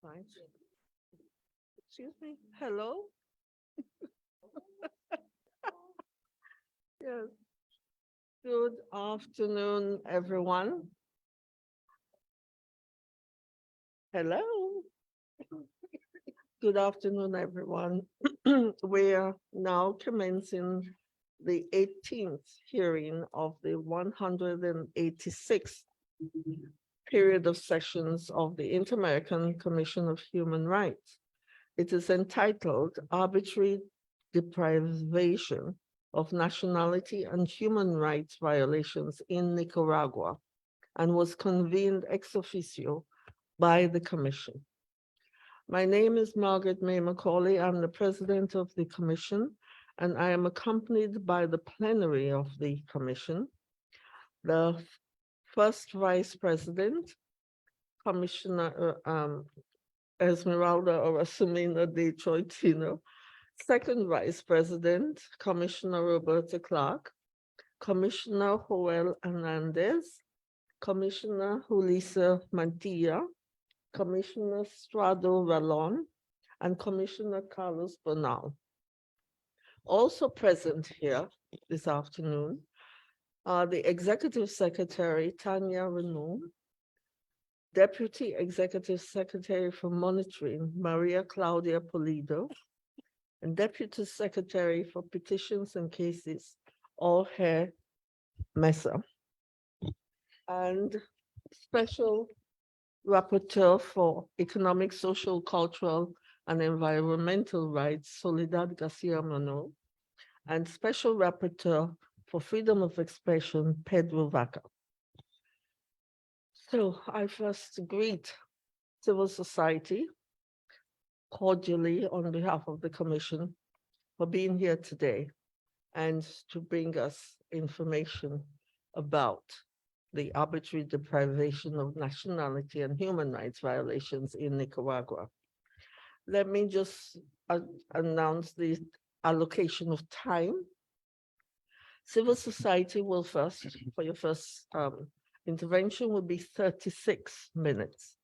Fine. Excuse me. Hello? Yes. Good afternoon, everyone. Hello. Good afternoon, everyone. We are now commencing the 18th hearing of the 186th period of sessions of the Inter-American Commission of Human Rights. It is entitled Arbitrary Deprivation of Nationality and Human Rights Violations in Nicaragua, and was convened ex officio by the Commission. My name is Margaret May Macaulay. I'm the president of the Commission, and I am accompanied by the plenary of the Commission, the first vice president, Commissioner Esmeralda Orasumina de Troitino, second vice president, Commissioner Roberta Clark, Commissioner Joel Hernandez, Commissioner Julissa Mantilla, Commissioner Strado Rallon, and Commissioner Carlos Bernal. Also present here this afternoon are the Executive Secretary, Tanya Renaud, Deputy Executive Secretary for Monitoring, Maria Claudia Polido, and Deputy Secretary for Petitions and Cases, Jorge Mesa, and Special Rapporteur for Economic, Social, Cultural, and Environmental Rights, Soledad Garcia Mano, and Special Rapporteur for Freedom of Expression, Pedro Vaca. So I first greet civil society cordially on behalf of the Commission for being here today and to bring us information about the arbitrary deprivation of nationality and human rights violations in Nicaragua. Let me just announce the allocation of time. Civil society will first, for your first intervention, will be 36 minutes.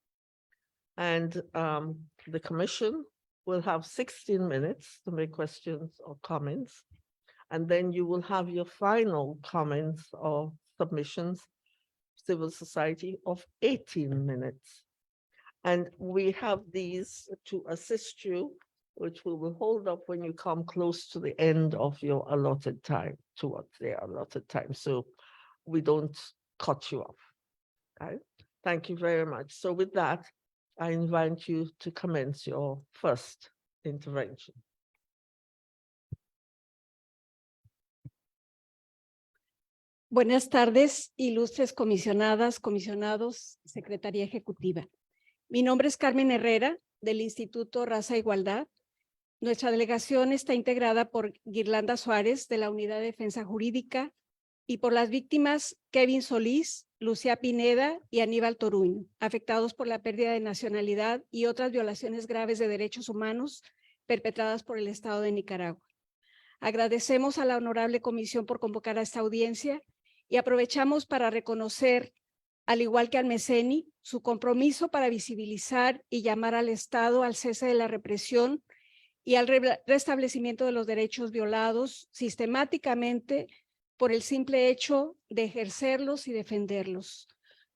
And the Commission will have 16 minutes to make questions or comments. And then you will have your final comments or submissions, civil society, of 18 minutes. And we have these to assist you, which we will hold up when you come close to the end of your allotted time, towards the allotted time, so we don't cut you off. Okay? Thank you very much. So with that, I invite you to commence your first intervention. Buenas tardes, ilustres comisionadas, comisionados, Secretaría Ejecutiva. Mi nombre es Carmen Herrera, del Instituto Raza e Igualdad. Nuestra delegación está integrada por Guirlanda Suárez, de la Unidad de Defensa Jurídica, y por las víctimas Kevin Solís, Lucía Pineda y Aníbal Toruño, afectados por la pérdida de nacionalidad y otras violaciones graves de derechos humanos perpetradas por el Estado de Nicaragua. Agradecemos a la Honorable Comisión por convocar a esta audiencia y aprovechamos para reconocer, al igual que al MECENI, su compromiso para visibilizar y llamar al Estado al cese de la represión y al restablecimiento de los derechos violados sistemáticamente por el simple hecho de ejercerlos y defenderlos.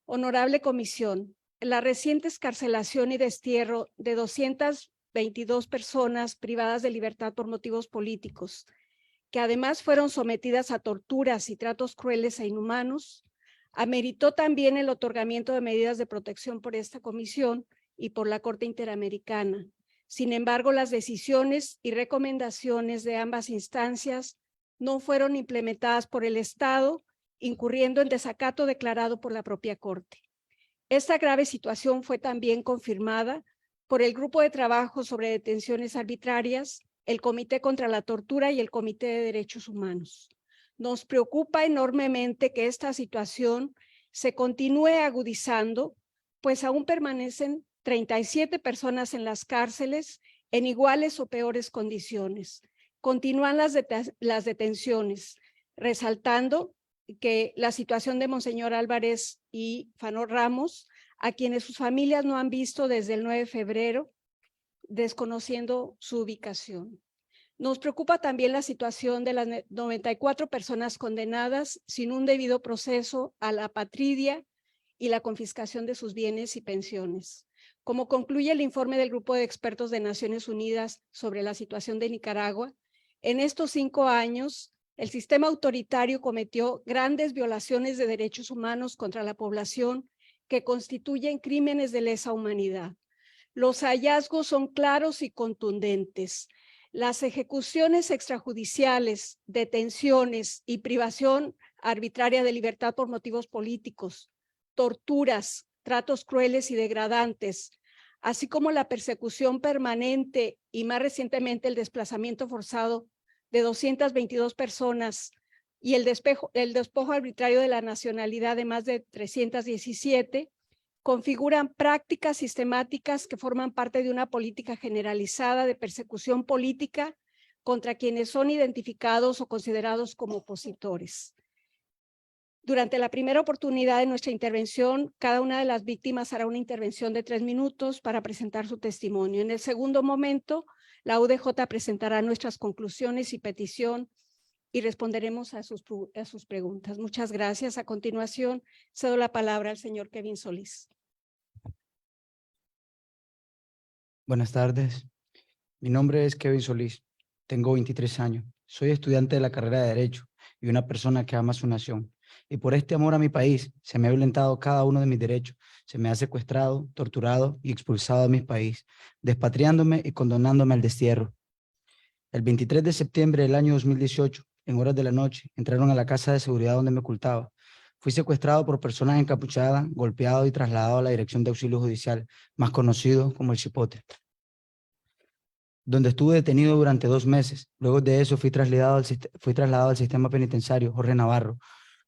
Honorable Comisión, la reciente excarcelación y destierro de 222 personas privadas de libertad por motivos políticos, que además fueron sometidas a torturas y tratos crueles e inhumanos, ameritó también el otorgamiento de medidas de protección por esta comisión y por la Corte Interamericana. Sin embargo, las decisiones y recomendaciones de ambas instancias no fueron implementadas por el Estado, incurriendo en desacato declarado por la propia Corte. Esta grave situación fue también confirmada por el Grupo de Trabajo sobre Detenciones Arbitrarias, el Comité contra la Tortura y el Comité de Derechos Humanos. Nos preocupa enormemente que esta situación se continúe agudizando, pues aún permanecen 37 personas en las cárceles en iguales o peores condiciones. Continúan las detenciones, resaltando que la situación de Monseñor Álvarez y Fano Ramos a quienes sus familias no han visto desde el 9 de febrero, desconociendo su ubicación. Nos preocupa también la situación de las 94 personas condenadas sin un debido proceso a la apatridia y la confiscación de sus bienes y pensiones. Como concluye el informe del Grupo de Expertos de Naciones Unidas sobre la situación de Nicaragua, en estos 5 años, el sistema autoritario cometió grandes violaciones de derechos humanos contra la población que constituyen crímenes de lesa humanidad. Los hallazgos son claros y contundentes. Las ejecuciones extrajudiciales, detenciones y privación arbitraria de libertad por motivos políticos, torturas, tratos crueles y degradantes, así como la persecución permanente y más recientemente el desplazamiento forzado de 222 personas y el despojo arbitrario de la nacionalidad de más de 317, configuran prácticas sistemáticas que forman parte de una política generalizada de persecución política contra quienes son identificados o considerados como opositores. Durante la primera oportunidad de nuestra intervención, cada una de las víctimas hará una intervención de 3 minutos para presentar su testimonio. En el segundo momento, la UDJ presentará nuestras conclusiones y petición y responderemos a sus preguntas. Muchas gracias. A continuación, cedo la palabra al señor Kevin Solís. Buenas tardes. Mi nombre es Kevin Solís. Tengo 23 años. Soy estudiante de la carrera de Derecho y una persona que ama su nación. Y por este amor a mi país, se me ha violentado cada uno de mis derechos. Se me ha secuestrado, torturado y expulsado de mi país, despatriándome y condenándome al destierro. El 23 de septiembre del año 2018, en horas de la noche, entraron a la casa de seguridad donde me ocultaba. Fui secuestrado por personas encapuchadas, golpeado y trasladado a la Dirección de Auxilio Judicial, más conocido como el Chipote, donde estuve detenido durante 2 meses. Luego de eso fui trasladado al sistema penitenciario Jorge Navarro,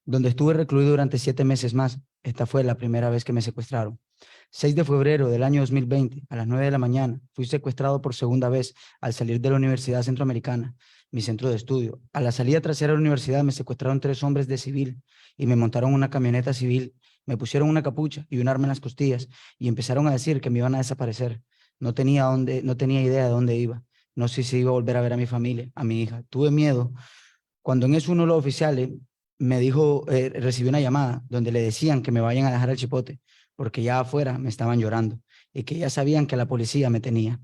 donde estuve recluido durante 7 meses más. Esta fue la primera vez que me secuestraron. 6 de febrero del año 2020, a las 9 de la mañana, fui secuestrado por segunda vez al salir de la Universidad Centroamericana, mi centro de estudio. A la salida trasera de la universidad me secuestraron 3 hombres de civil y me montaron una camioneta civil, me pusieron una capucha y un arma en las costillas y empezaron a decir que me iban a desaparecer. No tenía idea de dónde iba. No sé si iba a volver a ver a mi familia, a mi hija. Tuve miedo. Cuando en eso uno de los oficiales me dijo, recibí una llamada donde le decían que me vayan a dejar al Chipote, porque ya afuera me estaban llorando y que ya sabían que la policía me tenía.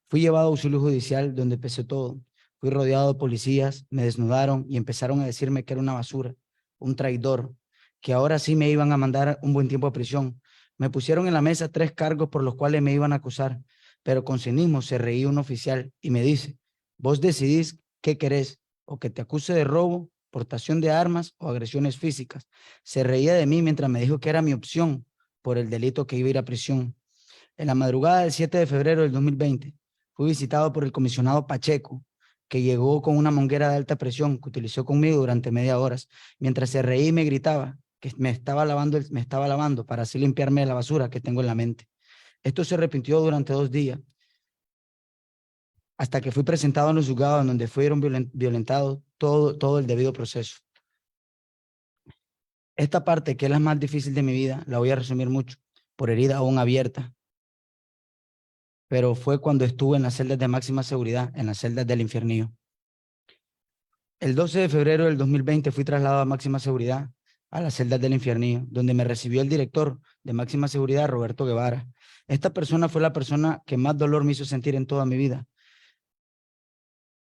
Fui llevado a auxilio judicial donde empecé todo. Fui rodeado de policías, me desnudaron y empezaron a decirme que era una basura, un traidor, que ahora sí me iban a mandar un buen tiempo a prisión. Me pusieron en la mesa 3 cargos por los cuales me iban a acusar, pero con cinismo se reía un oficial y me dice, vos decidís qué querés, o que te acuse de robo, portación de armas o agresiones físicas. Se reía de mí mientras me dijo que era mi opción por el delito que iba a ir a prisión. En la madrugada del 7 de febrero del 2020, fui visitado por el comisionado Pacheco, que llegó con una manguera de alta presión que utilizó conmigo durante media hora, mientras se reía y me gritaba que me estaba lavando para así limpiarme de la basura que tengo en la mente. Esto se repitió durante 2 días, hasta que fui presentado en los juzgados donde fueron violentados todo el debido proceso. Esta parte, que es la más difícil de mi vida, la voy a resumir mucho, por herida aún abierta, pero fue cuando estuve en las celdas de máxima seguridad, en las celdas del infiernío. El 12 de febrero del 2020 fui trasladado a máxima seguridad, a las celdas del infiernío, donde me recibió el director de máxima seguridad, Roberto Guevara. Esta persona fue la persona que más dolor me hizo sentir en toda mi vida.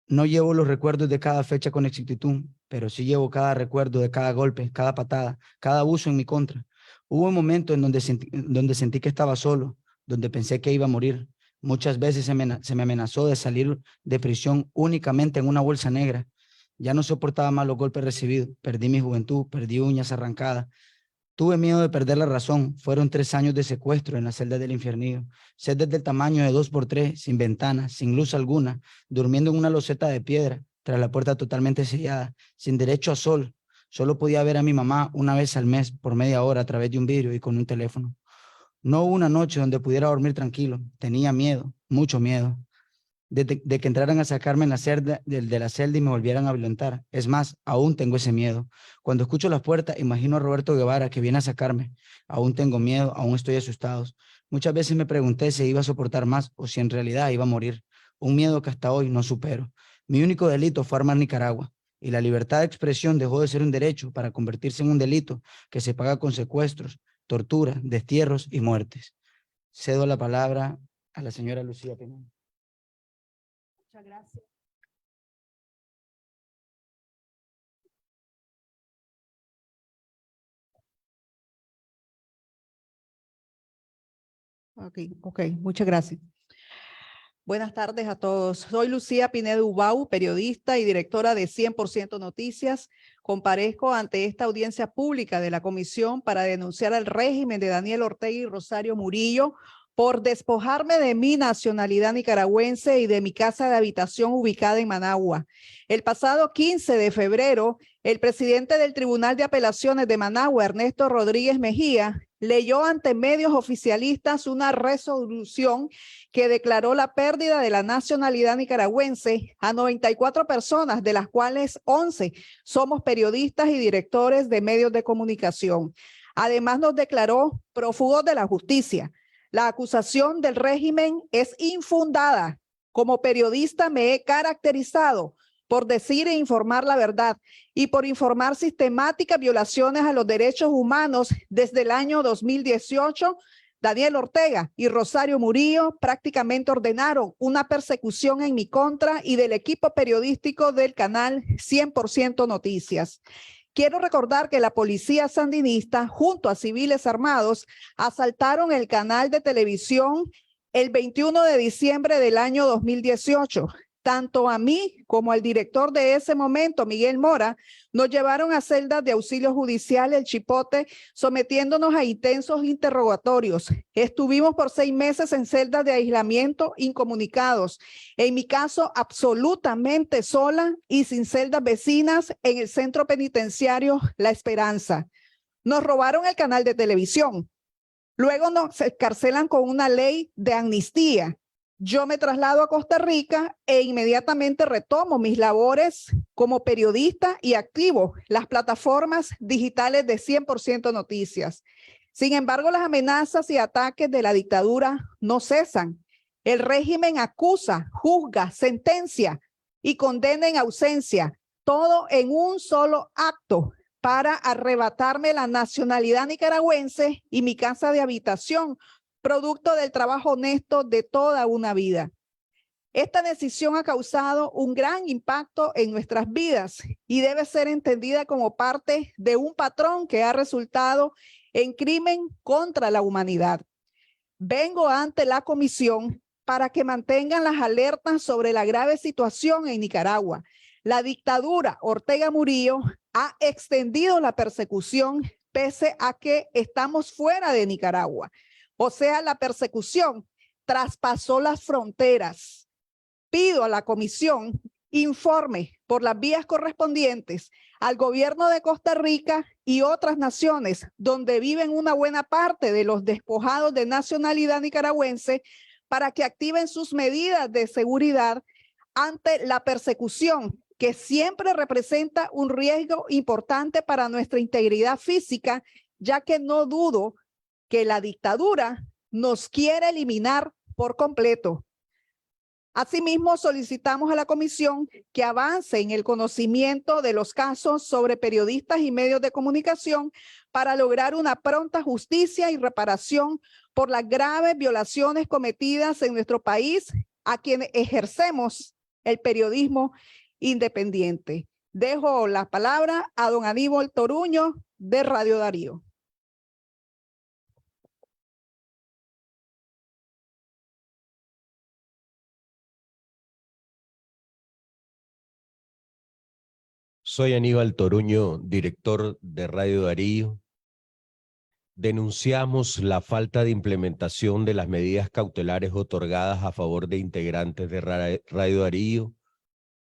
No llevo los recuerdos de cada fecha con exactitud, pero sí llevo cada recuerdo de cada golpe, cada patada, cada abuso en mi contra. Hubo un momento en donde sentí que estaba solo, donde pensé que iba a morir. Muchas veces se me amenazó de salir de prisión únicamente en una bolsa negra. Ya no soportaba más los golpes recibidos. Perdí mi juventud, perdí uñas arrancadas. Tuve miedo de perder la razón. Fueron 3 años de secuestro en la celda del infiernío. Celdas del tamaño de 2x3, sin ventanas, sin luz alguna, durmiendo en una loseta de piedra, tras la puerta totalmente sellada, sin derecho a sol. Solo podía ver a mi mamá una vez al mes por media hora a través de un vidrio y con un teléfono. No hubo una noche donde pudiera dormir tranquilo. Tenía miedo, mucho miedo. de que entraran a sacarme en la celda, de la celda y me volvieran a violentar. Es más, aún tengo ese miedo. Cuando escucho las puertas, imagino a Roberto Guevara que viene a sacarme. Aún tengo miedo, aún estoy asustado. Muchas veces me pregunté si iba a soportar más o si en realidad iba a morir. Un miedo que hasta hoy no supero. Mi único delito fue armar Nicaragua y la libertad de expresión dejó de ser un derecho para convertirse en un delito que se paga con secuestros, tortura, destierros y muertes. Cedo la palabra a la señora Lucía Pineda. Muchas gracias. Ok, muchas gracias. Buenas tardes a todos. Soy Lucía Pineda Ubau, periodista y directora de 100% Noticias. Comparezco ante esta audiencia pública de la Comisión para denunciar al régimen de Daniel Ortega y Rosario Murillo por despojarme de mi nacionalidad nicaragüense y de mi casa de habitación ubicada en Managua. El pasado 15 de febrero, el presidente del Tribunal de Apelaciones de Managua, Ernesto Rodríguez Mejía, leyó ante medios oficialistas una resolución que declaró la pérdida de la nacionalidad nicaragüense a 94 personas, de las cuales 11 somos periodistas y directores de medios de comunicación. Además, nos declaró prófugos de la justicia. La acusación del régimen es infundada. Como periodista me he caracterizado por decir e informar la verdad y por informar sistemáticas violaciones a los derechos humanos desde el año 2018. Daniel Ortega y Rosario Murillo prácticamente ordenaron una persecución en mi contra y del equipo periodístico del canal 100% Noticias. Quiero recordar que la policía sandinista, junto a civiles armados, asaltaron el canal de televisión el 21 de diciembre del año 2018. Tanto a mí como al director de ese momento, Miguel Mora, nos llevaron a celdas de auxilio judicial, el Chipote, sometiéndonos a intensos interrogatorios. Estuvimos por 6 meses en celdas de aislamiento, incomunicados. En mi caso, absolutamente sola y sin celdas vecinas en el centro penitenciario La Esperanza. Nos robaron el canal de televisión. Luego nos encarcelan con una ley de amnistía. Yo me traslado a Costa Rica e inmediatamente retomo mis labores como periodista y activo las plataformas digitales de 100% Noticias. Sin embargo, las amenazas y ataques de la dictadura no cesan. El régimen acusa, juzga, sentencia y condena en ausencia, todo en un solo acto para arrebatarme la nacionalidad nicaragüense y mi casa de habitación, producto del trabajo honesto de toda una vida. Esta decisión ha causado un gran impacto en nuestras vidas y debe ser entendida como parte de un patrón que ha resultado en crimen contra la humanidad. Vengo ante la comisión para que mantengan las alertas sobre la grave situación en Nicaragua. La dictadura Ortega Murillo ha extendido la persecución pese a que estamos fuera de Nicaragua. O sea, la persecución traspasó las fronteras. Pido a la comisión informe por las vías correspondientes al gobierno de Costa Rica y otras naciones donde viven una buena parte de los despojados de nacionalidad nicaragüense para que activen sus medidas de seguridad ante la persecución, que siempre representa un riesgo importante para nuestra integridad física, ya que no dudo que la dictadura nos quiere eliminar por completo. Asimismo, solicitamos a la comisión que avance en el conocimiento de los casos sobre periodistas y medios de comunicación para lograr una pronta justicia y reparación por las graves violaciones cometidas en nuestro país a quienes ejercemos el periodismo independiente. Dejo la palabra a don Aníbal Toruño de Radio Darío. Soy Aníbal Toruño, director de Radio Darío. Denunciamos la falta de implementación de las medidas cautelares otorgadas a favor de integrantes de Radio Darío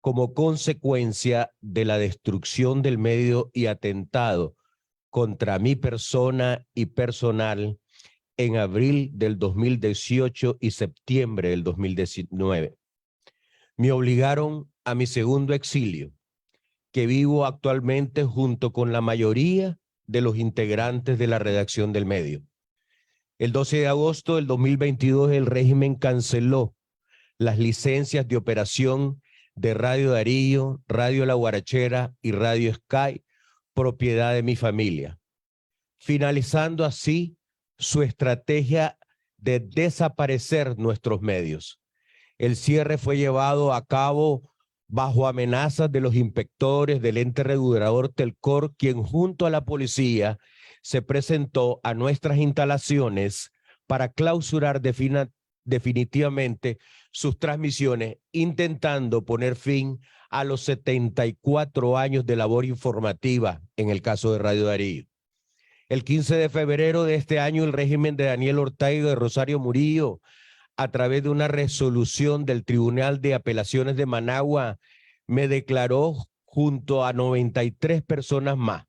como consecuencia de la destrucción del medio y atentado contra mi persona y personal en abril del 2018 y septiembre del 2019. me obligaron a mi segundo exilio, que vivo actualmente junto con la mayoría de los integrantes de la redacción del medio. El 12 de agosto del 2022, el régimen canceló las licencias de operación de Radio Darío, Radio La Guarachera y Radio Sky, propiedad de mi familia, finalizando así su estrategia de desaparecer nuestros medios. El cierre fue llevado a cabo bajo amenazas de los inspectores del ente regulador Telcor, quien junto a la policía se presentó a nuestras instalaciones para clausurar definitivamente sus transmisiones, intentando poner fin a los 74 años de labor informativa en el caso de Radio Darío. El 15 de febrero de este año, el régimen de Daniel Ortega y de Rosario Murillo, a través de una resolución del Tribunal de Apelaciones de Managua, me declaró junto a 93 personas más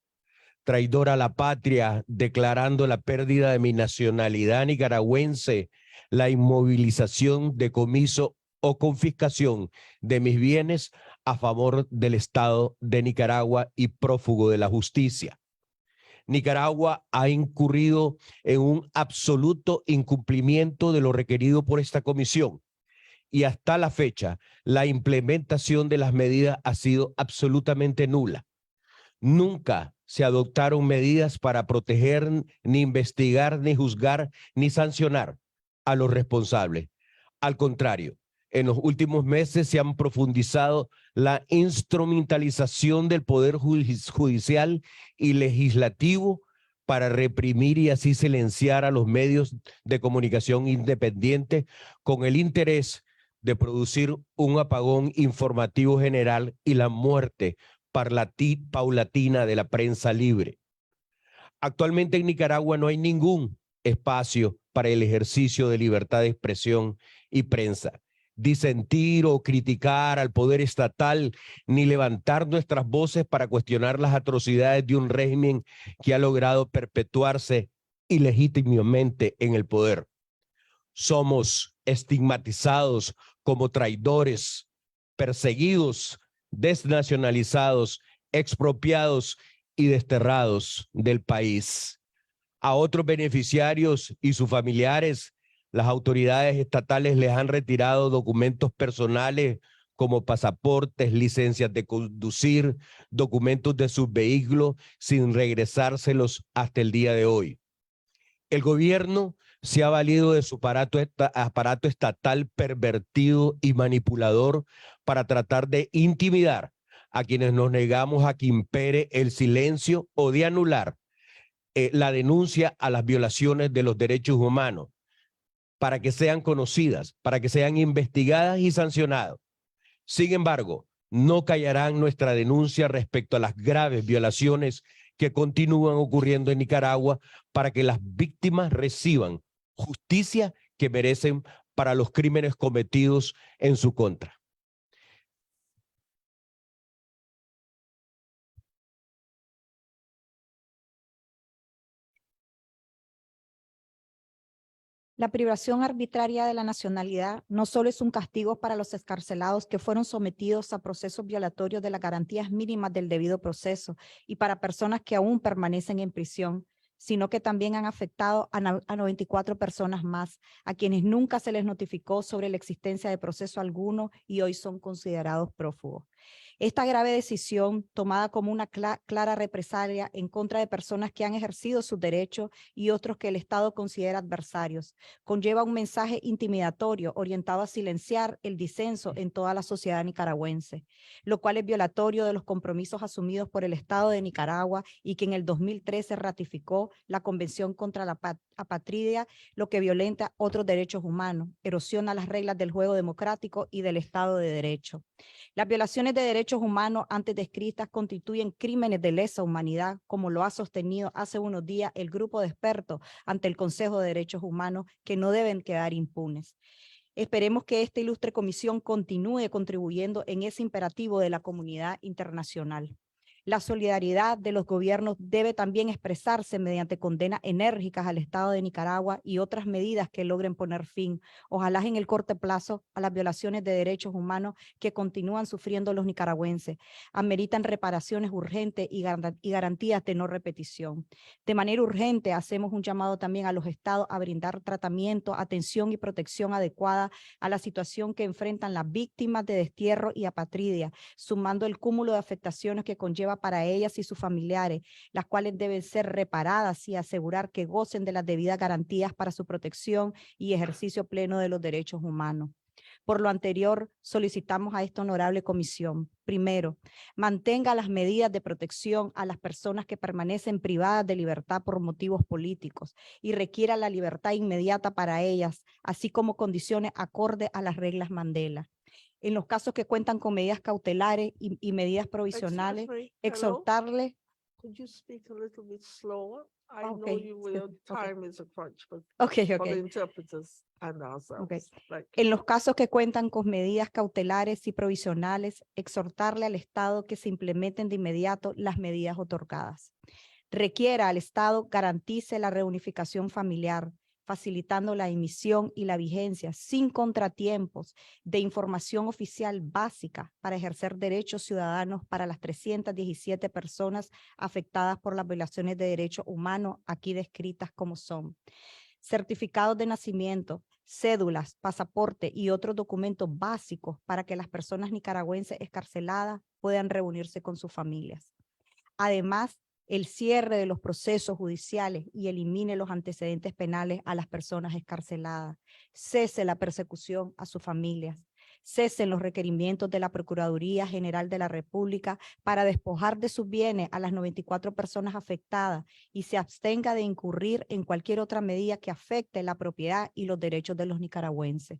traidor a la patria, declarando la pérdida de mi nacionalidad nicaragüense, la inmovilización, decomiso o confiscación de mis bienes a favor del Estado de Nicaragua y prófugo de la justicia. Nicaragua ha incurrido en un absoluto incumplimiento de lo requerido por esta comisión y hasta la fecha la implementación de las medidas ha sido absolutamente nula. Nunca se adoptaron medidas para proteger, ni investigar, ni juzgar, ni sancionar a los responsables. Al contrario, en los últimos meses se han profundizado la instrumentalización del Poder Judicial y Legislativo para reprimir y así silenciar a los medios de comunicación independientes con el interés de producir un apagón informativo general y la muerte paulatina de la prensa libre. Actualmente en Nicaragua no hay ningún espacio para el ejercicio de libertad de expresión y prensa, disentir o criticar al poder estatal, ni levantar nuestras voces para cuestionar las atrocidades de un régimen que ha logrado perpetuarse ilegítimamente en el poder. Somos estigmatizados como traidores, perseguidos, desnacionalizados, expropiados y desterrados del país. A otros beneficiarios y sus familiares, las autoridades estatales les han retirado documentos personales como pasaportes, licencias de conducir, documentos de sus vehículos, sin regresárselos hasta el día de hoy. El gobierno se ha valido de su aparato estatal pervertido y manipulador para tratar de intimidar a quienes nos negamos a que impere el silencio o de anular la denuncia a las violaciones de los derechos humanos, para que sean conocidas, para que sean investigadas y sancionadas. Sin embargo, no callarán nuestra denuncia respecto a las graves violaciones que continúan ocurriendo en Nicaragua para que las víctimas reciban justicia que merecen para los crímenes cometidos en su contra. La privación arbitraria de la nacionalidad no solo es un castigo para los excarcelados que fueron sometidos a procesos violatorios de las garantías mínimas del debido proceso y para personas que aún permanecen en prisión, sino que también han afectado a 94 personas más, a quienes nunca se les notificó sobre la existencia de proceso alguno y hoy son considerados prófugos. Esta grave decisión, tomada como una clara represalia en contra de personas que han ejercido sus derechos y otros que el Estado considera adversarios, conlleva un mensaje intimidatorio orientado a silenciar el disenso en toda la sociedad nicaragüense, lo cual es violatorio de los compromisos asumidos por el Estado de Nicaragua y que en el 2013 ratificó la Convención contra la Apatridia, lo que violenta otros derechos humanos, erosiona las reglas del juego democrático y del Estado de Derecho. Las violaciones de derechos humanos antes descritas constituyen crímenes de lesa humanidad, como lo ha sostenido hace unos días el grupo de expertos ante el Consejo de Derechos Humanos, que no deben quedar impunes. Esperemos que esta ilustre comisión continúe contribuyendo en ese imperativo de la comunidad internacional. La solidaridad de los gobiernos debe también expresarse mediante condenas enérgicas al Estado de Nicaragua y otras medidas que logren poner fin, ojalá en el corto plazo, a las violaciones de derechos humanos que continúan sufriendo los nicaragüenses. Ameritan reparaciones urgentes y garantías de no repetición. De manera urgente, hacemos un llamado también a los estados a brindar tratamiento, atención y protección adecuada a la situación que enfrentan las víctimas de destierro y apatridia, sumando el cúmulo de afectaciones que conlleva para ellas y sus familiares, las cuales deben ser reparadas y asegurar que gocen de las debidas garantías para su protección y ejercicio pleno de los derechos humanos. Por lo anterior, solicitamos a esta honorable comisión, primero, mantenga las medidas de protección a las personas que permanecen privadas de libertad por motivos políticos y requiera la libertad inmediata para ellas, así como condiciones acorde a las reglas Mandela. En los casos que cuentan con medidas cautelares y medidas provisionales, Excuse me, hello? exhortarle. Could you speak a little bit slower? I know Okay, you sí, will, okay. time is a crunch, but Okay, for the okay. interpreters and ourselves. Like, En los casos que cuentan con medidas cautelares y provisionales, exhortarle al Estado que se implementen de inmediato las medidas otorgadas. Requiera al Estado garantice la reunificación familiar, facilitando la emisión y la vigencia sin contratiempos de información oficial básica para ejercer derechos ciudadanos para las 317 personas afectadas por las violaciones de derechos humanos aquí descritas como son: certificados de nacimiento, cédulas, pasaporte y otros documentos básicos para que las personas nicaragüenses excarceladas puedan reunirse con sus familias. Además, el cierre de los procesos judiciales y elimine los antecedentes penales a las personas excarceladas. Cese la persecución a sus familias. Cesen los requerimientos de la Procuraduría General de la República para despojar de sus bienes a las 94 personas afectadas y se abstenga de incurrir en cualquier otra medida que afecte la propiedad y los derechos de los nicaragüenses.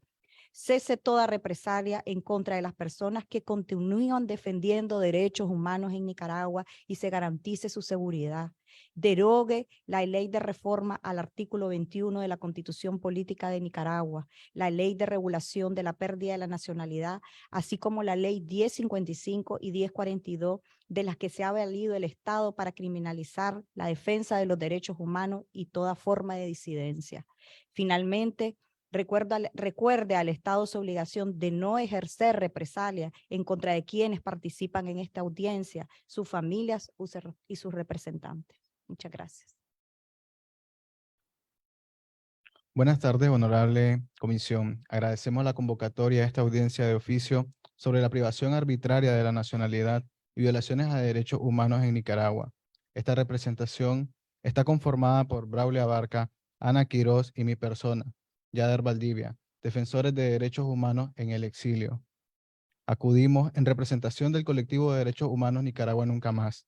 Cese toda represalia en contra de las personas que continúan defendiendo derechos humanos en Nicaragua y se garantice su seguridad. Derogue la ley de reforma al artículo 21 de la Constitución Política de Nicaragua, la ley de regulación de la pérdida de la nacionalidad, así como la ley 1055 y 1042, de las que se ha valido el Estado para criminalizar la defensa de los derechos humanos y toda forma de disidencia. Finalmente, recuerde al Estado su obligación de no ejercer represalia en contra de quienes participan en esta audiencia, sus familias y sus representantes. Muchas gracias. Buenas tardes, honorable comisión. Agradecemos la convocatoria a esta audiencia de oficio sobre la privación arbitraria de la nacionalidad y violaciones a derechos humanos en Nicaragua. Esta representación está conformada por Braulio Abarca, Ana Quiroz y mi persona, Yader Valdivia, defensores de derechos humanos en el exilio. Acudimos en representación del colectivo de derechos humanos Nicaragua Nunca Más.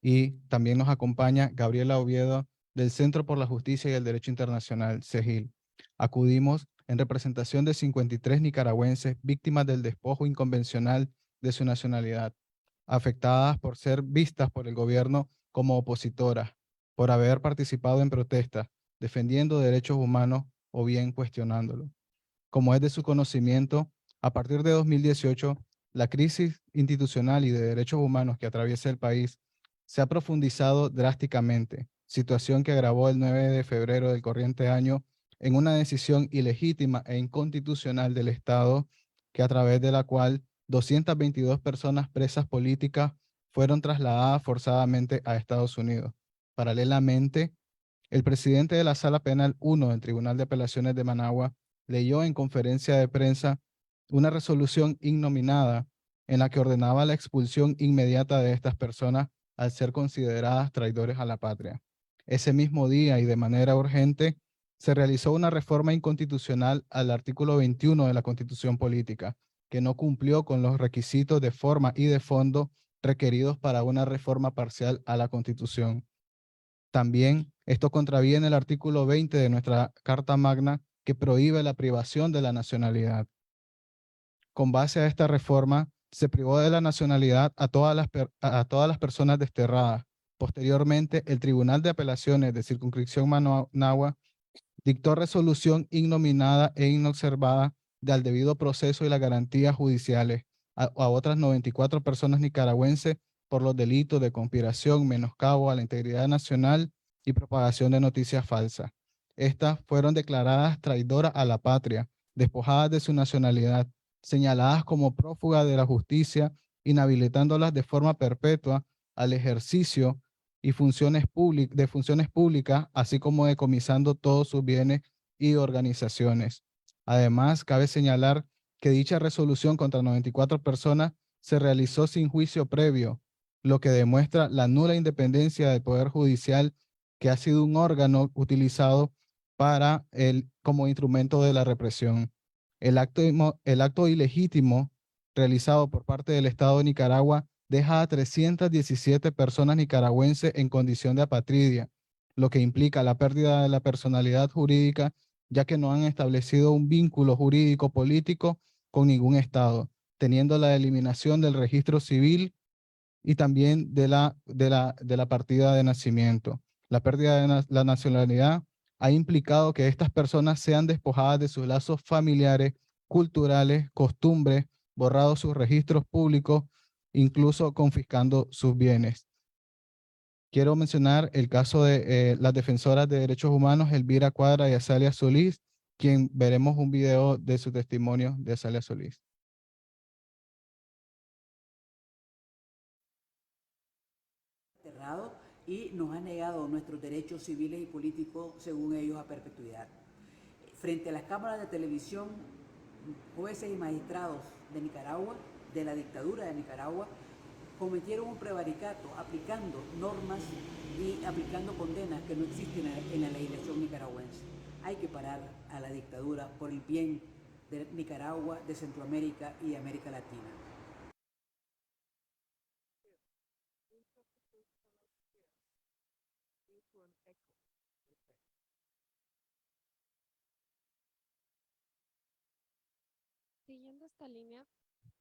Y también nos acompaña Gabriela Oviedo del Centro por la Justicia y el Derecho Internacional, CEGIL. Acudimos en representación de 53 nicaragüenses víctimas del despojo inconvencional de su nacionalidad, afectadas por ser vistas por el gobierno como opositoras, por haber participado en protestas, defendiendo derechos humanos o bien cuestionándolo. Como es de su conocimiento, a partir de 2018, la crisis institucional y de derechos humanos que atraviesa el país se ha profundizado drásticamente, situación que agravó el 9 de febrero del corriente año en una decisión ilegítima e inconstitucional del Estado, que a través de la cual 222 personas presas políticas fueron trasladadas forzadamente a Estados Unidos. Paralelamente, el presidente de la Sala Penal 1 del Tribunal de Apelaciones de Managua leyó en conferencia de prensa una resolución innominada en la que ordenaba la expulsión inmediata de estas personas al ser consideradas traidores a la patria. Ese mismo día y de manera urgente se realizó una reforma inconstitucional al artículo 21 de la Constitución Política, que no cumplió con los requisitos de forma y de fondo requeridos para una reforma parcial a la Constitución. También esto contraviene el artículo 20 de nuestra Carta Magna, que prohíbe la privación de la nacionalidad. Con base a esta reforma, se privó de la nacionalidad a todas las personas desterradas. Posteriormente, el Tribunal de Apelaciones de Circunscripción Managua dictó resolución innominada e inobservada del debido proceso y las garantías judiciales a otras 94 personas nicaragüenses por los delitos de conspiración, menoscabo a la integridad nacional y propagación de noticias falsas. Estas fueron declaradas traidoras a la patria, despojadas de su nacionalidad, señaladas como prófugas de la justicia, inhabilitándolas de forma perpetua al ejercicio y funciones públicas, así como decomisando todos sus bienes y organizaciones. Además, cabe señalar que dicha resolución contra 94 personas se realizó sin juicio previo, lo que demuestra la nula independencia del Poder Judicial, que ha sido un órgano utilizado como instrumento de la represión. El acto ilegítimo realizado por parte del Estado de Nicaragua deja a 317 personas nicaragüenses en condición de apatridia, lo que implica la pérdida de la personalidad jurídica, ya que no han establecido un vínculo jurídico político con ningún Estado, teniendo la eliminación del registro civil y también de la partida de nacimiento. La pérdida de la nacionalidad ha implicado que estas personas sean despojadas de sus lazos familiares, culturales, costumbres, borrados sus registros públicos, incluso confiscando sus bienes. Quiero mencionar el caso de las defensoras de derechos humanos, Elvira Cuadra y Azalia Solís, quien veremos un video de su testimonio de Azalia Solís. Y nos ha negado nuestros derechos civiles y políticos, según ellos, a perpetuidad. Frente a las cámaras de televisión, jueces y magistrados de Nicaragua, de la dictadura de Nicaragua, cometieron un prevaricato aplicando normas y aplicando condenas que no existen en la legislación nicaragüense. Hay que parar a la dictadura por el bien de Nicaragua, de Centroamérica y América Latina. Siguiendo esta línea,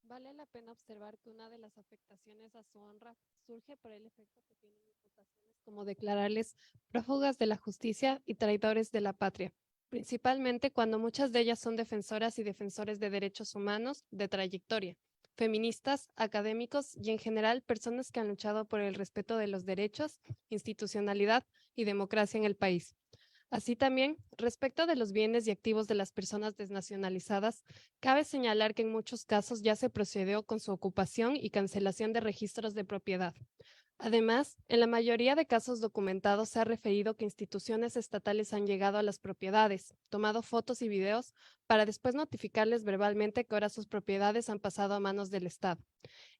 vale la pena observar que una de las afectaciones a su honra surge por el efecto que tienen imputaciones como declararles prófugas de la justicia y traidores de la patria, principalmente cuando muchas de ellas son defensoras y defensores de derechos humanos de trayectoria, feministas, académicos y en general personas que han luchado por el respeto de los derechos, institucionalidad y democracia en el país. Así también, respecto de los bienes y activos de las personas desnacionalizadas, cabe señalar que en muchos casos ya se procedió con su ocupación y cancelación de registros de propiedad. Además, en la mayoría de casos documentados se ha referido que instituciones estatales han llegado a las propiedades, tomado fotos y videos para después notificarles verbalmente que ahora sus propiedades han pasado a manos del Estado.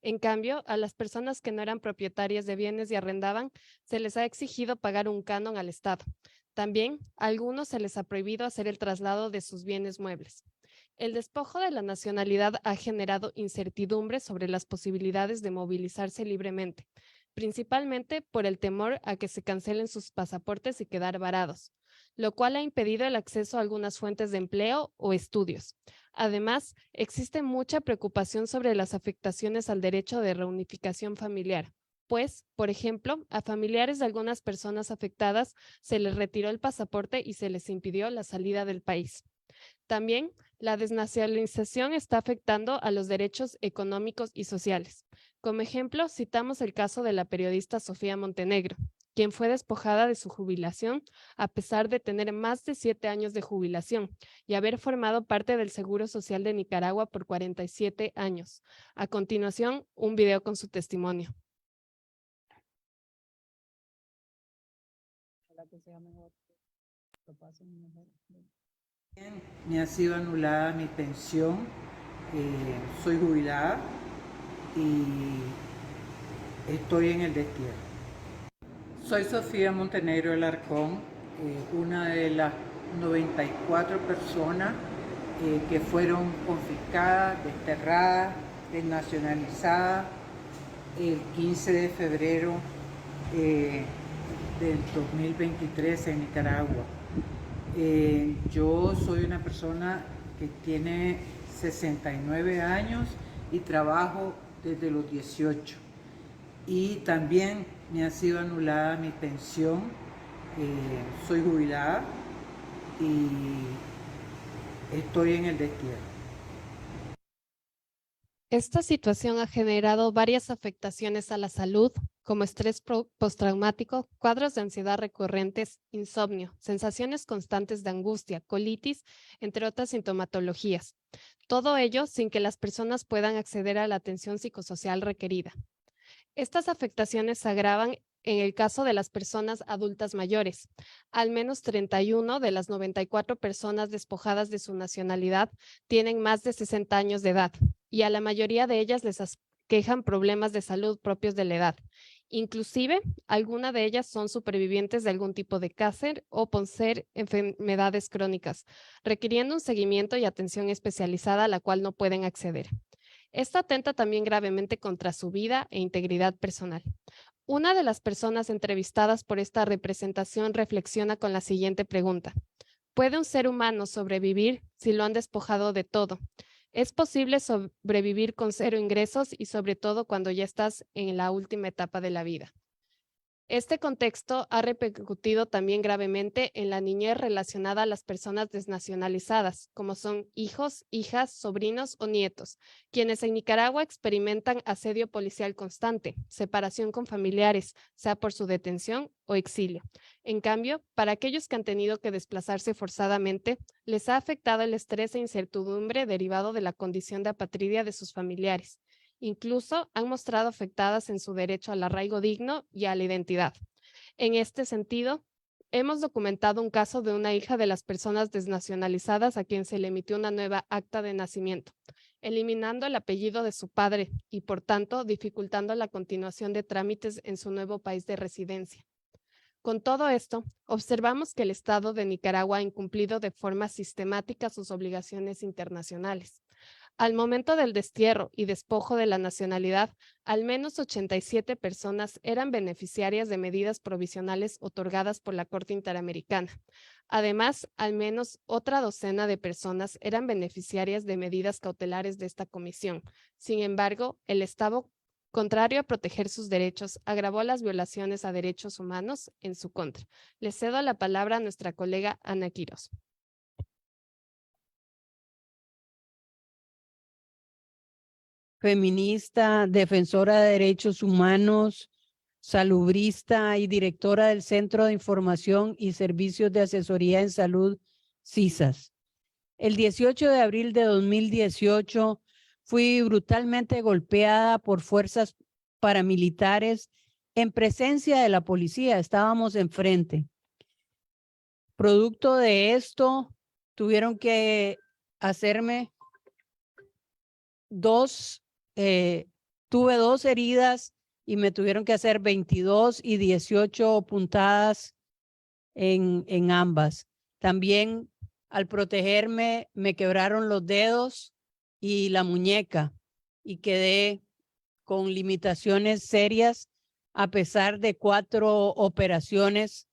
En cambio, a las personas que no eran propietarias de bienes y arrendaban, se les ha exigido pagar un canon al Estado. También, a algunos se les ha prohibido hacer el traslado de sus bienes muebles. El despojo de la nacionalidad ha generado incertidumbre sobre las posibilidades de movilizarse libremente, principalmente por el temor a que se cancelen sus pasaportes y quedar varados, lo cual ha impedido el acceso a algunas fuentes de empleo o estudios. Además, existe mucha preocupación sobre las afectaciones al derecho de reunificación familiar, pues, por ejemplo, a familiares de algunas personas afectadas se les retiró el pasaporte y se les impidió la salida del país. También, la desnacionalización está afectando a los derechos económicos y sociales. Como ejemplo, citamos el caso de la periodista Sofía Montenegro, quien fue despojada de su jubilación a pesar de tener más de 7 años de jubilación y haber formado parte del Seguro Social de Nicaragua por 47 años. A continuación, un video con su testimonio. Me ha sido anulada mi pensión, soy jubilada y estoy en el destierro. Soy Sofía Montenegro Alarcón, una de las 94 personas que fueron confiscadas, desterradas, desnacionalizadas el 15 de febrero del 2023 en Nicaragua. Yo soy una persona que tiene 69 años y trabajo desde los 18. Y también me ha sido anulada mi pensión. Soy jubilada y estoy en el destierro. Esta situación ha generado varias afectaciones a la salud, como estrés postraumático, cuadros de ansiedad recurrentes, insomnio, sensaciones constantes de angustia, colitis, entre otras sintomatologías. Todo ello sin que las personas puedan acceder a la atención psicosocial requerida. Estas afectaciones se agravan en el caso de las personas adultas mayores. Al menos 31 de las 94 personas despojadas de su nacionalidad tienen más de 60 años de edad y a la mayoría de ellas les aquejan problemas de salud propios de la edad. Inclusive, algunas de ellas son supervivientes de algún tipo de cáncer o poseer enfermedades crónicas, requiriendo un seguimiento y atención especializada a la cual no pueden acceder. Esto atenta también gravemente contra su vida e integridad personal. Una de las personas entrevistadas por esta representación reflexiona con la siguiente pregunta. ¿Puede un ser humano sobrevivir si lo han despojado de todo? ¿Es posible sobrevivir con 0 ingresos y sobre todo cuando ya estás en la última etapa de la vida? Este contexto ha repercutido también gravemente en la niñez relacionada a las personas desnacionalizadas, como son hijos, hijas, sobrinos o nietos, quienes en Nicaragua experimentan asedio policial constante, separación con familiares, sea por su detención o exilio. En cambio, para aquellos que han tenido que desplazarse forzadamente, les ha afectado el estrés e incertidumbre derivado de la condición de apatridia de sus familiares. Incluso han mostrado afectadas en su derecho al arraigo digno y a la identidad. En este sentido, hemos documentado un caso de una hija de las personas desnacionalizadas a quien se le emitió una nueva acta de nacimiento, eliminando el apellido de su padre y, por tanto, dificultando la continuación de trámites en su nuevo país de residencia. Con todo esto, observamos que el Estado de Nicaragua ha incumplido de forma sistemática sus obligaciones internacionales. Al momento del destierro y despojo de la nacionalidad, al menos 87 personas eran beneficiarias de medidas provisionales otorgadas por la Corte Interamericana. Además, al menos otra docena de personas eran beneficiarias de medidas cautelares de esta comisión. Sin embargo, el Estado, contrario a proteger sus derechos, agravó las violaciones a derechos humanos en su contra. Le cedo la palabra a nuestra colega Ana Quirós. Feminista, defensora de derechos humanos, salubrista y directora del Centro de Información y Servicios de Asesoría en Salud, CISAS. El 18 de abril de 2018 fui brutalmente golpeada por fuerzas paramilitares en presencia de la policía. Estábamos enfrente. Producto de esto, tuvieron que hacerme tuve 2 heridas y me tuvieron que hacer 22 y 18 puntadas en ambas. También al protegerme me quebraron los dedos y la muñeca y quedé con limitaciones serias a pesar de 4 operaciones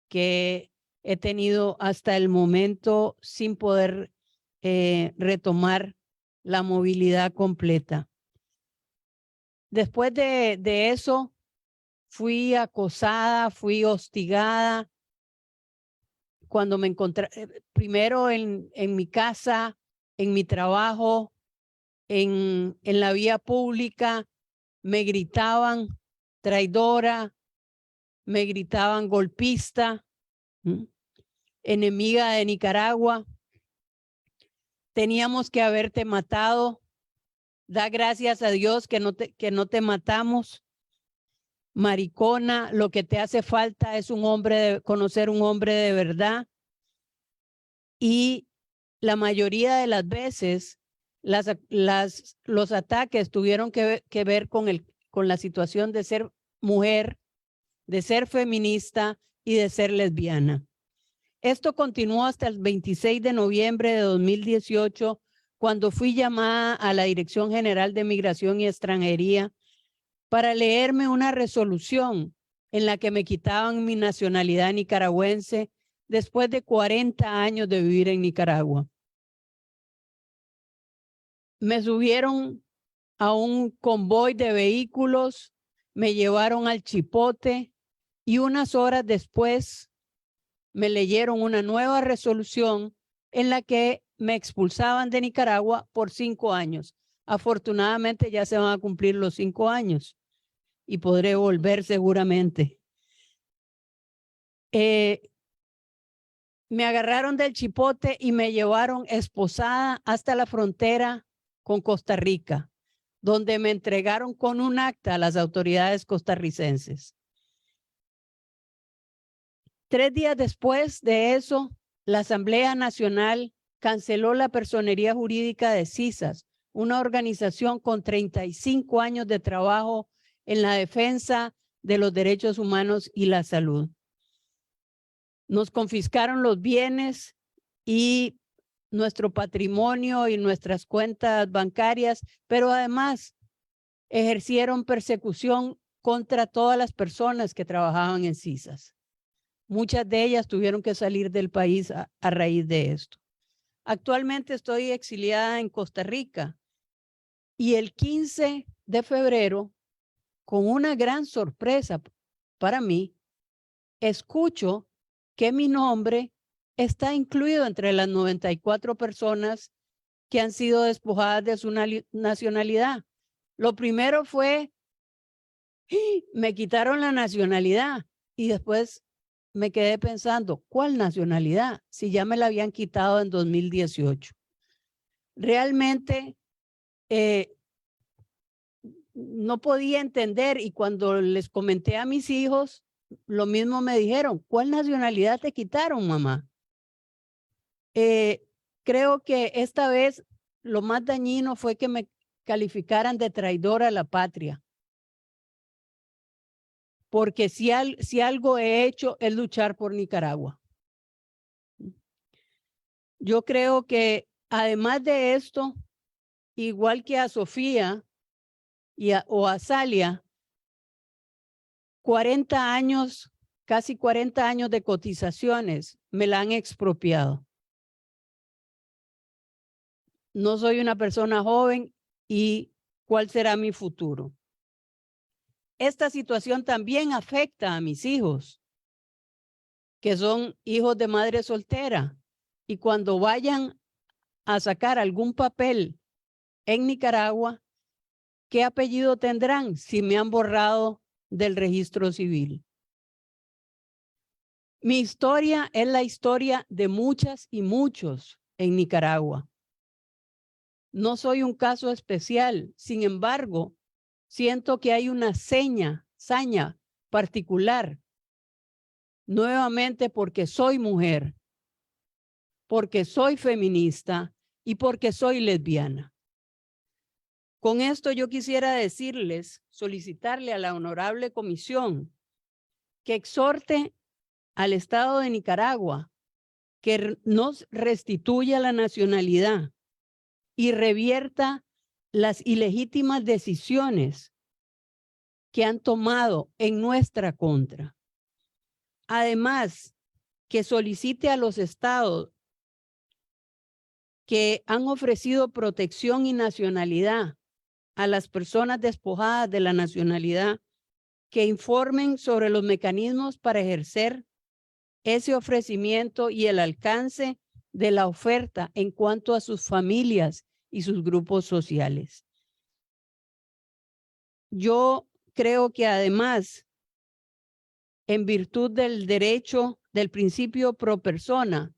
que he tenido hasta el momento sin poder retomar la movilidad completa. Después de eso, fui acosada, fui hostigada. Cuando me encontré, primero en mi casa, en mi trabajo, en la vía pública, me gritaban traidora, me gritaban golpista, enemiga de Nicaragua. Teníamos que haberte matado. Da gracias a Dios que no te matamos. Maricona, lo que te hace falta es conocer un hombre de verdad. Y la mayoría de las veces los ataques tuvieron que ver con la situación de ser mujer, de ser feminista y de ser lesbiana. Esto continuó hasta el 26 de noviembre de 2018, cuando fui llamada a la Dirección General de Migración y Extranjería para leerme una resolución en la que me quitaban mi nacionalidad nicaragüense después de 40 años de vivir en Nicaragua. Me subieron a un convoy de vehículos, me llevaron al Chipote y unas horas después me leyeron una nueva resolución en la que me expulsaban de Nicaragua por 5 años. Afortunadamente ya se van a cumplir los 5 años y podré volver seguramente. Me agarraron del chipote y me llevaron esposada hasta la frontera con Costa Rica, donde me entregaron con un acta a las autoridades costarricenses. 3 días después de eso, la Asamblea Nacional canceló la personería jurídica de CISAS, una organización con 35 años de trabajo en la defensa de los derechos humanos y la salud. Nos confiscaron los bienes y nuestro patrimonio y nuestras cuentas bancarias, pero además ejercieron persecución contra todas las personas que trabajaban en CISAS. Muchas de ellas tuvieron que salir del país a raíz de esto. Actualmente estoy exiliada en Costa Rica y el 15 de febrero, con una gran sorpresa para mí, escucho que mi nombre está incluido entre las 94 personas que han sido despojadas de su nacionalidad. Lo primero fue, me quitaron la nacionalidad y después me quedé pensando, ¿cuál nacionalidad? Si ya me la habían quitado en 2018. Realmente no podía entender y cuando les comenté a mis hijos, lo mismo me dijeron, ¿cuál nacionalidad te quitaron, mamá? Creo que esta vez lo más dañino fue que me calificaran de traidora a la patria. Porque si algo he hecho es luchar por Nicaragua. Yo creo que además de esto, igual que a Sofía o a Salia, 40 años, casi 40 años de cotizaciones me la han expropiado. No soy una persona joven y ¿cuál será mi futuro? Esta situación también afecta a mis hijos, que son hijos de madre soltera, y cuando vayan a sacar algún papel en Nicaragua, ¿qué apellido tendrán si me han borrado del registro civil? Mi historia es la historia de muchas y muchos en Nicaragua. No soy un caso especial, sin embargo, siento que hay una saña particular, nuevamente porque soy mujer, porque soy feminista y porque soy lesbiana. Con esto yo quisiera decirles, solicitarle a la honorable comisión que exhorte al Estado de Nicaragua que nos restituya la nacionalidad y revierta las ilegítimas decisiones que han tomado en nuestra contra. Además, que solicite a los estados que han ofrecido protección y nacionalidad a las personas despojadas de la nacionalidad que informen sobre los mecanismos para ejercer ese ofrecimiento y el alcance de la oferta en cuanto a sus familias y sus grupos sociales. Yo creo que además, en virtud del derecho del principio pro persona,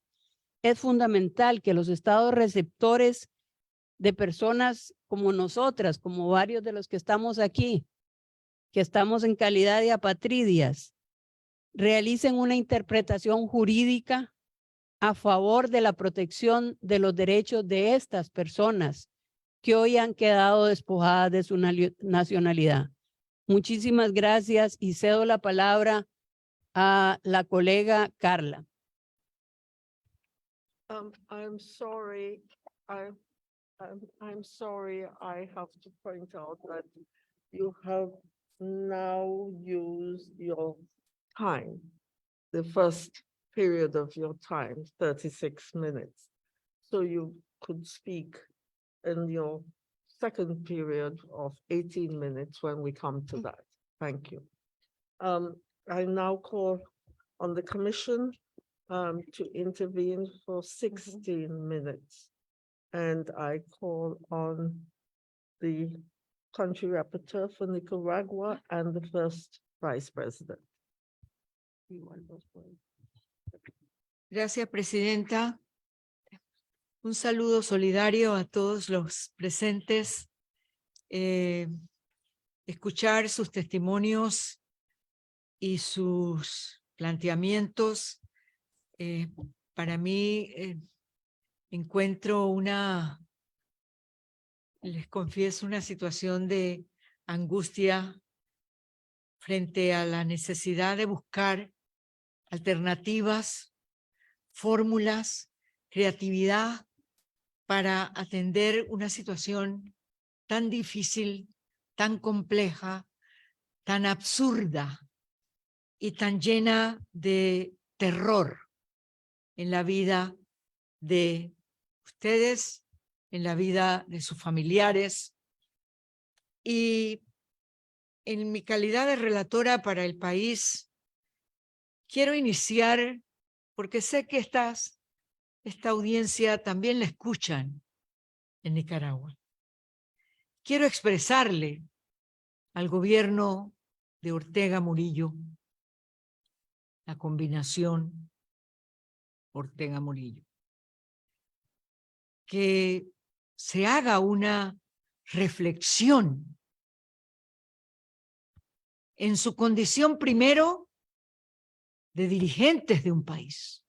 es fundamental que los estados receptores de personas como nosotras, como varios de los que estamos aquí, que estamos en calidad de apatridias, realicen una interpretación jurídica a favor de la protección de los derechos de estas personas que hoy han quedado despojadas de su nacionalidad. Muchísimas gracias y cedo la palabra a la colega Carla. I'm sorry. I'm sorry. I have to point out that you have now used your time, the first period of your time, 36 minutes. So you could speak in your second period of 18 minutes when we come to that. Thank you. I now call on the commission to intervene for 16 minutes. And I call on the country rapporteur for Nicaragua and the first vice president. Gracias, Presidenta. Un saludo solidario a todos los presentes. Escuchar sus testimonios y sus planteamientos, para mí encuentro les confieso, una situación de angustia frente a la necesidad de buscar alternativas, fórmulas, creatividad para atender una situación tan difícil, tan compleja, tan absurda y tan llena de terror en la vida de ustedes, en la vida de sus familiares. Y en mi calidad de relatora para el país, quiero iniciar, porque sé que esta audiencia también la escuchan en Nicaragua. Quiero expresarle al gobierno de Ortega Murillo, la combinación Ortega Murillo, que se haga una reflexión en su condición primero de dirigentes de un país,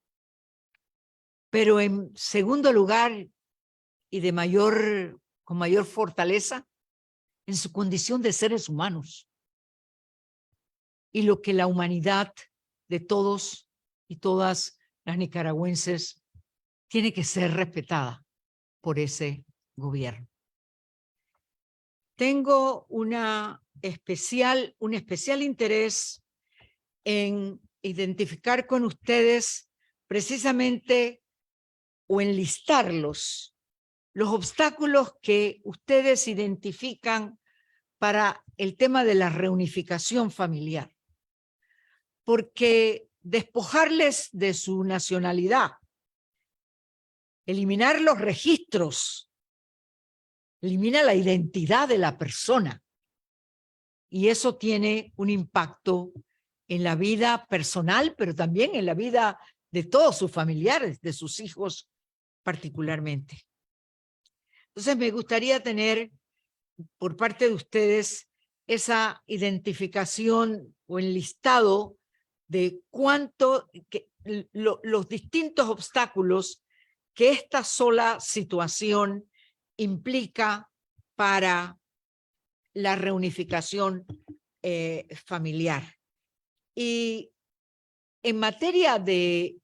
pero en segundo lugar y con mayor fortaleza, en su condición de seres humanos y lo que la humanidad de todos y todas las nicaragüenses tiene que ser respetada por ese gobierno. Tengo un especial interés en identificar con ustedes precisamente o enlistarlos los obstáculos que ustedes identifican para el tema de la reunificación familiar. Porque despojarles de su nacionalidad, eliminar los registros, elimina la identidad de la persona. Y eso tiene un impacto en la vida personal, pero también en la vida de todos sus familiares, de sus hijos particularmente. Entonces me gustaría tener por parte de ustedes esa identificación o enlistado de los distintos obstáculos que esta sola situación implica para la reunificación familiar. Y en materia de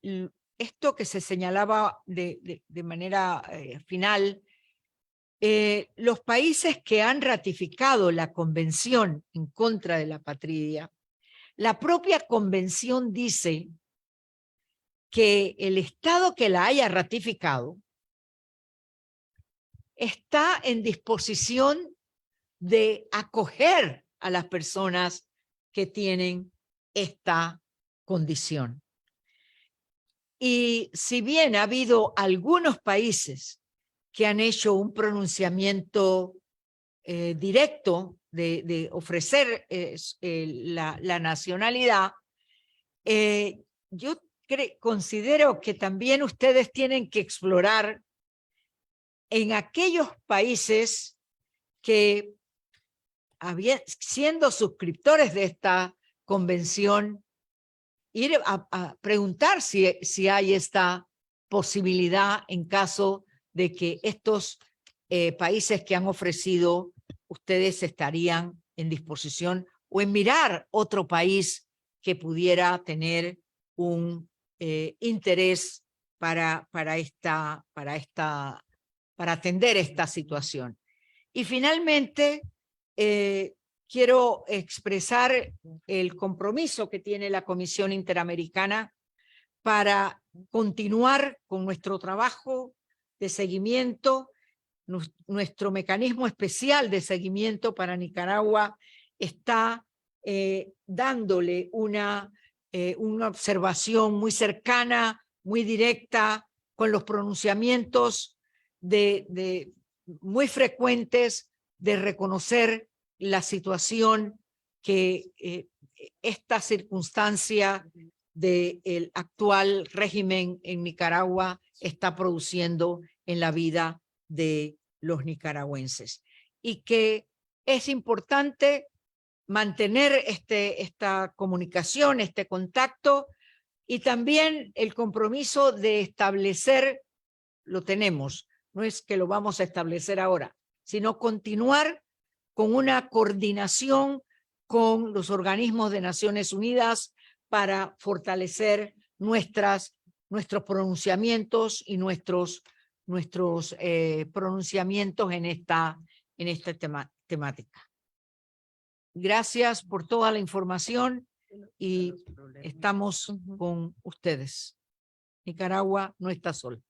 esto que se señalaba de manera final, los países que han ratificado la Convención en contra de la patria, la propia Convención dice que el Estado que la haya ratificado está en disposición de acoger a las personas que tienen esta condición. Y si bien ha habido algunos países que han hecho un pronunciamiento directo de ofrecer la nacionalidad, yo considero que también ustedes tienen que explorar en aquellos países que, siendo suscriptores de esta convención, ir a preguntar si hay esta posibilidad en caso de que estos países que han ofrecido, ustedes estarían en disposición o en mirar otro país que pudiera tener un interés para atender esta situación. Y finalmente, quiero expresar el compromiso que tiene la Comisión Interamericana para continuar con nuestro trabajo de seguimiento. Nuestro mecanismo especial de seguimiento para Nicaragua está dándole una observación muy cercana, muy directa, con los pronunciamientos muy frecuentes de reconocer la situación que esta circunstancia del actual régimen en Nicaragua está produciendo en la vida de los nicaragüenses. Y que es importante mantener esta comunicación, este contacto, y también el compromiso de establecer, lo tenemos, no es que lo vamos a establecer ahora, sino continuar con una coordinación con los organismos de Naciones Unidas para fortalecer nuestros pronunciamientos y nuestros pronunciamientos en esta temática. Gracias por toda la información y estamos con ustedes. Nicaragua no está sola.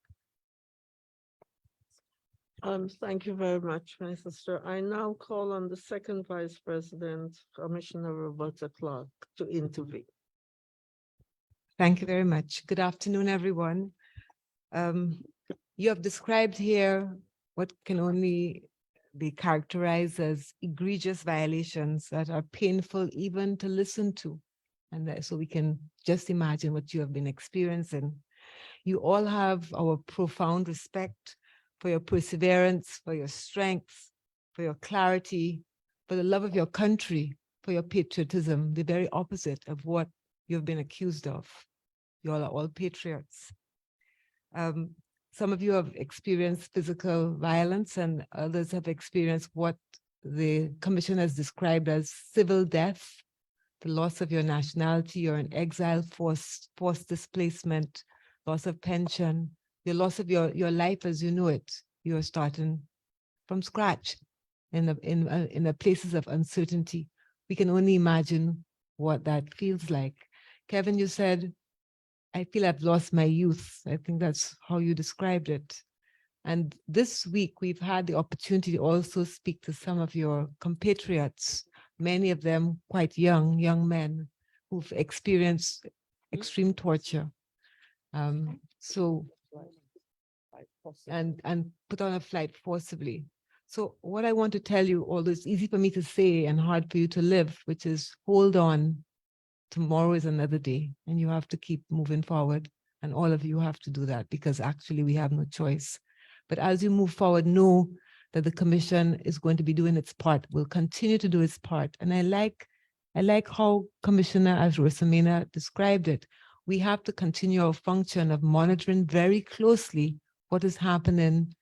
Thank you very much, my sister. I now call on the second Vice President, Commissioner Roberta Clark, to intervene. Thank you very much. Good afternoon, everyone. You have described here what can only be characterized as egregious violations that are painful even to listen to. And so we can just imagine what you have been experiencing. You all have our profound respect for your perseverance, for your strength, for your clarity, for the love of your country, for your patriotism, the very opposite of what you've been accused of. You all are all patriots. Some of you have experienced physical violence and others have experienced what the commission has described as civil death, the loss of your nationality, you're in exile, forced displacement, loss of pension, the loss of your life as you know it. You're starting from scratch in the places of uncertainty. We can only imagine what that feels like. Kevin, you said, I feel I've lost my youth. I think that's how you described it. And this week, we've had the opportunity to also speak to some of your compatriots, many of them quite young men who've experienced extreme torture. And put on a flight forcibly. So what I want to tell you, although it's easy for me to say and hard for you to live, which is hold on. Tomorrow is another day and you have to keep moving forward. And all of you have to do that because actually we have no choice. But as you move forward, know that the commission is going to be doing its part, will continue to do its part. And I like how Commissioner Rosamena described it. We have to continue our function of monitoring very closely what is happening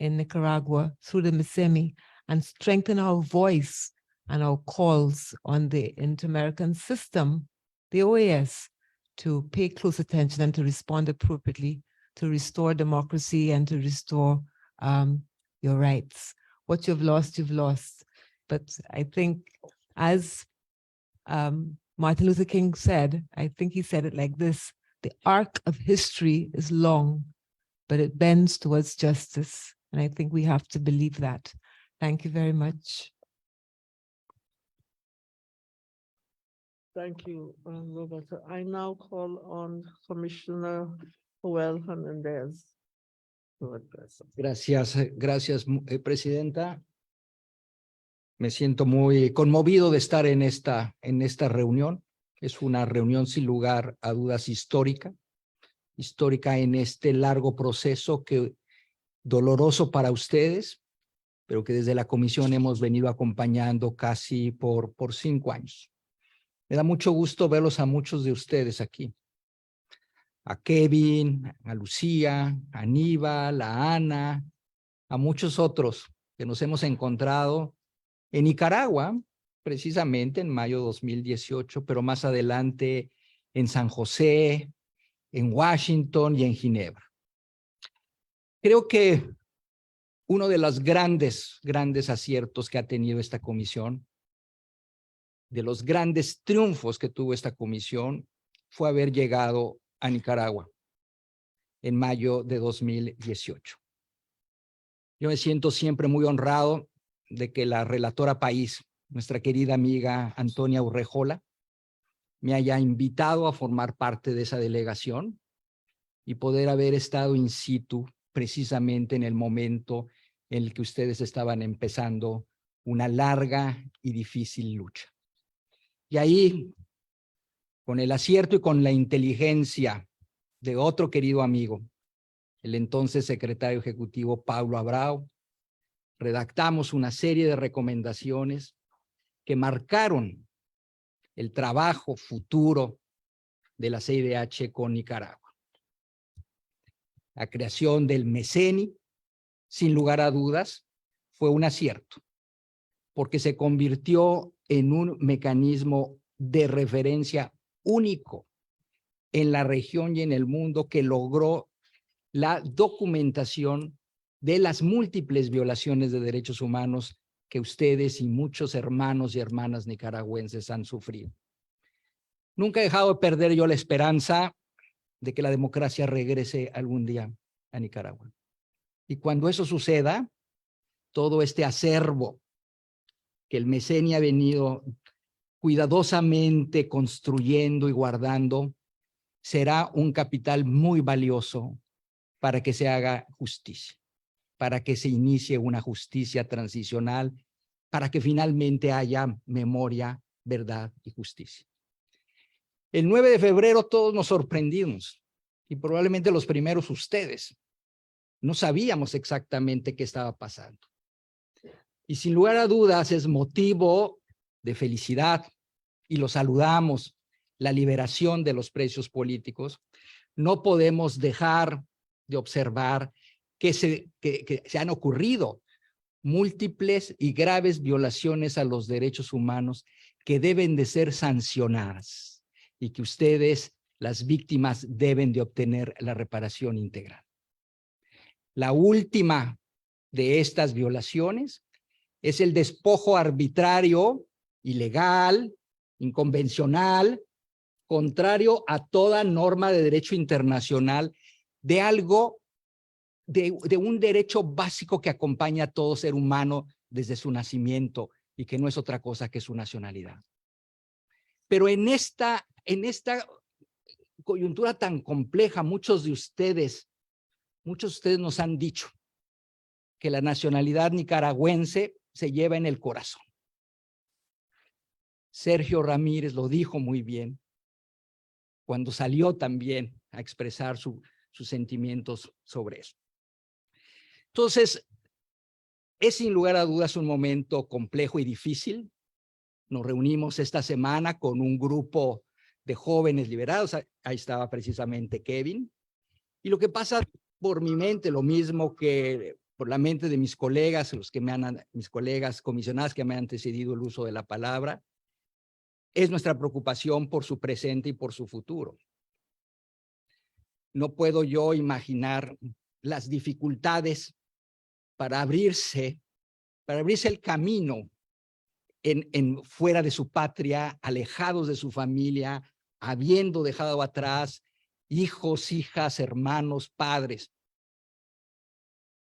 in Nicaragua through the MISEMI and strengthen our voice and our calls on the Inter-American system, the OAS, to pay close attention and to respond appropriately to restore democracy and to restore your rights. What you've lost, you've lost. But I think as Martin Luther King said, I think he said it like this, the arc of history is long, but it bends towards justice. And I think we have to believe that. Thank you very much. Thank you, Roberta. I now call on Commissioner Joel Hernandez to address us. Gracias, Presidenta. Me siento muy conmovido de estar en esta reunión. Es una reunión sin lugar a dudas histórica en este largo proceso doloroso para ustedes, pero que desde la comisión hemos venido acompañando casi por 5 años. Me da mucho gusto verlos a muchos de ustedes aquí. A Kevin, a Lucía, a Aníbal, a Ana, a muchos otros que nos hemos encontrado en Nicaragua, precisamente en mayo de 2018, pero más adelante en San José, en Washington y en Ginebra. Creo que uno de los grandes aciertos que ha tenido esta comisión, de los grandes triunfos que tuvo esta comisión, fue haber llegado a Nicaragua en mayo de 2018. Yo me siento siempre muy honrado de que la relatora país, nuestra querida amiga Antonia Urrejola, me haya invitado a formar parte de esa delegación y poder haber estado in situ precisamente en el momento en el que ustedes estaban empezando una larga y difícil lucha. Y ahí, con el acierto y con la inteligencia de otro querido amigo, el entonces secretario ejecutivo Pablo Abrao, redactamos una serie de recomendaciones que marcaron el trabajo futuro de la CIDH con Nicaragua. La creación del MECENI, sin lugar a dudas, fue un acierto, porque se convirtió en un mecanismo de referencia único en la región y en el mundo que logró la documentación de las múltiples violaciones de derechos humanos que ustedes y muchos hermanos y hermanas nicaragüenses han sufrido. Nunca he dejado de perder yo la esperanza de que la democracia regrese algún día a Nicaragua. Y cuando eso suceda, todo este acervo que el MECENI ha venido cuidadosamente construyendo y guardando, será un capital muy valioso para que se haga justicia, para que se inicie una justicia transicional, para que finalmente haya memoria, verdad y justicia. El 9 de febrero todos nos sorprendimos, y probablemente los primeros ustedes. No sabíamos exactamente qué estaba pasando. Y sin lugar a dudas es motivo de felicidad, y lo saludamos, la liberación de los presos políticos. No podemos dejar de observar que se han ocurrido múltiples y graves violaciones a los derechos humanos que deben de ser sancionadas y que ustedes, las víctimas, deben de obtener la reparación integral. La última de estas violaciones es el despojo arbitrario, ilegal, inconvencional, contrario a toda norma de derecho internacional, de algo, de un derecho básico que acompaña a todo ser humano desde su nacimiento y que no es otra cosa que su nacionalidad. Pero en esta coyuntura tan compleja, muchos de ustedes nos han dicho que la nacionalidad nicaragüense se lleva en el corazón. Sergio Ramírez lo dijo muy bien cuando salió también a expresar sus sentimientos sobre eso. Entonces, es sin lugar a dudas un momento complejo y difícil. Nos reunimos esta semana con un grupo de jóvenes liberados. Ahí estaba precisamente Kevin. Y lo que pasa por mi mente, lo mismo que por la mente de mis colegas, mis colegas comisionadas que me han antecedido el uso de la palabra, es nuestra preocupación por su presente y por su futuro. No puedo yo imaginar las dificultades para abrirse el camino fuera de su patria, alejados de su familia, habiendo dejado atrás hijos, hijas, hermanos, padres.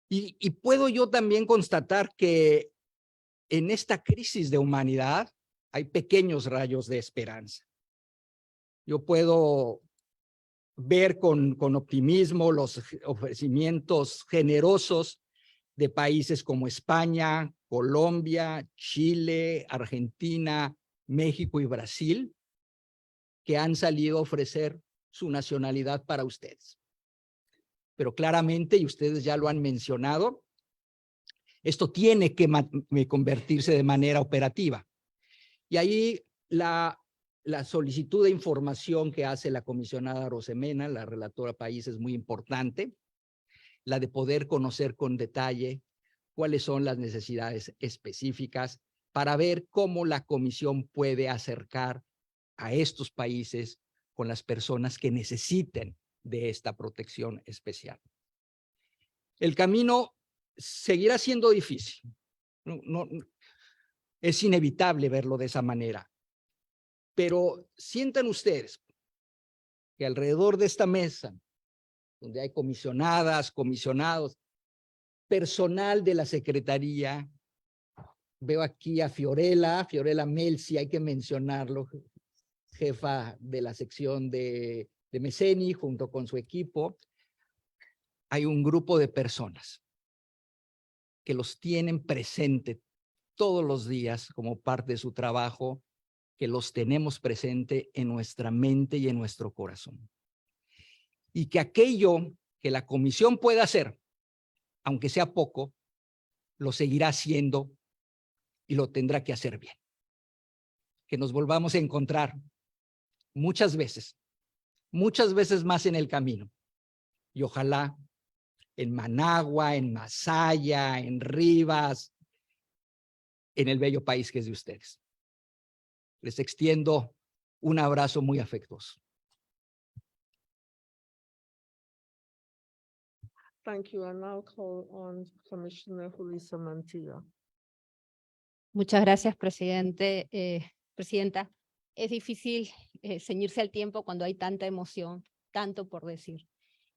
Y puedo yo también constatar que en esta crisis de humanidad hay pequeños rayos de esperanza. Yo puedo ver con optimismo los ofrecimientos generosos de países como España, Colombia, Chile, Argentina, México y Brasil, que han salido a ofrecer su nacionalidad para ustedes. Pero claramente, y ustedes ya lo han mencionado, esto tiene que convertirse de manera operativa. Y ahí la solicitud de información que hace la comisionada Rosemena, la relatora país, es muy importante, la de poder conocer con detalle cuáles son las necesidades específicas para ver cómo la comisión puede acercar a estos países con las personas que necesiten de esta protección especial. El camino seguirá siendo difícil. Es inevitable verlo de esa manera. Pero sientan ustedes que alrededor de esta mesa, donde hay comisionadas, comisionados, personal de la Secretaría, veo aquí a Fiorella Melzi, hay que mencionarlo, jefa de la sección de MECENI, junto con su equipo. Hay un grupo de personas que los tienen presente todos los días como parte de su trabajo, que los tenemos presente en nuestra mente y en nuestro corazón. Y que aquello que la comisión pueda hacer, aunque sea poco, lo seguirá haciendo y lo tendrá que hacer bien. Que nos volvamos a encontrar muchas veces más en el camino. Y ojalá en Managua, en Masaya, en Rivas, en el bello país que es de ustedes. Les extiendo un abrazo muy afectuoso. Thank you. I now call on Commissioner Julissa Mantilla. Muchas gracias, presidenta. Es difícil ceñirse al tiempo cuando hay tanta emoción, tanto por decir.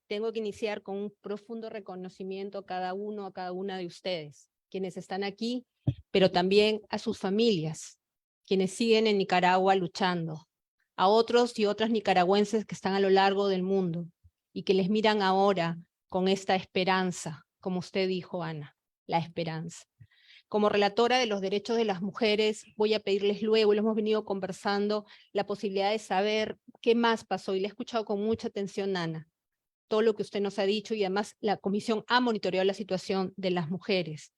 Tengo que iniciar con un profundo reconocimiento a cada uno, a cada una de ustedes, quienes están aquí, pero también a sus familias, quienes siguen en Nicaragua luchando, a otros y otras nicaragüenses que están a lo largo del mundo y que les miran ahora con esta esperanza, como usted dijo, Ana, la esperanza. Como relatora de los derechos de las mujeres, voy a pedirles luego, y lo hemos venido conversando, la posibilidad de saber qué más pasó, y le he escuchado con mucha atención, Ana, todo lo que usted nos ha dicho, y además la comisión ha monitoreado la situación de las mujeres,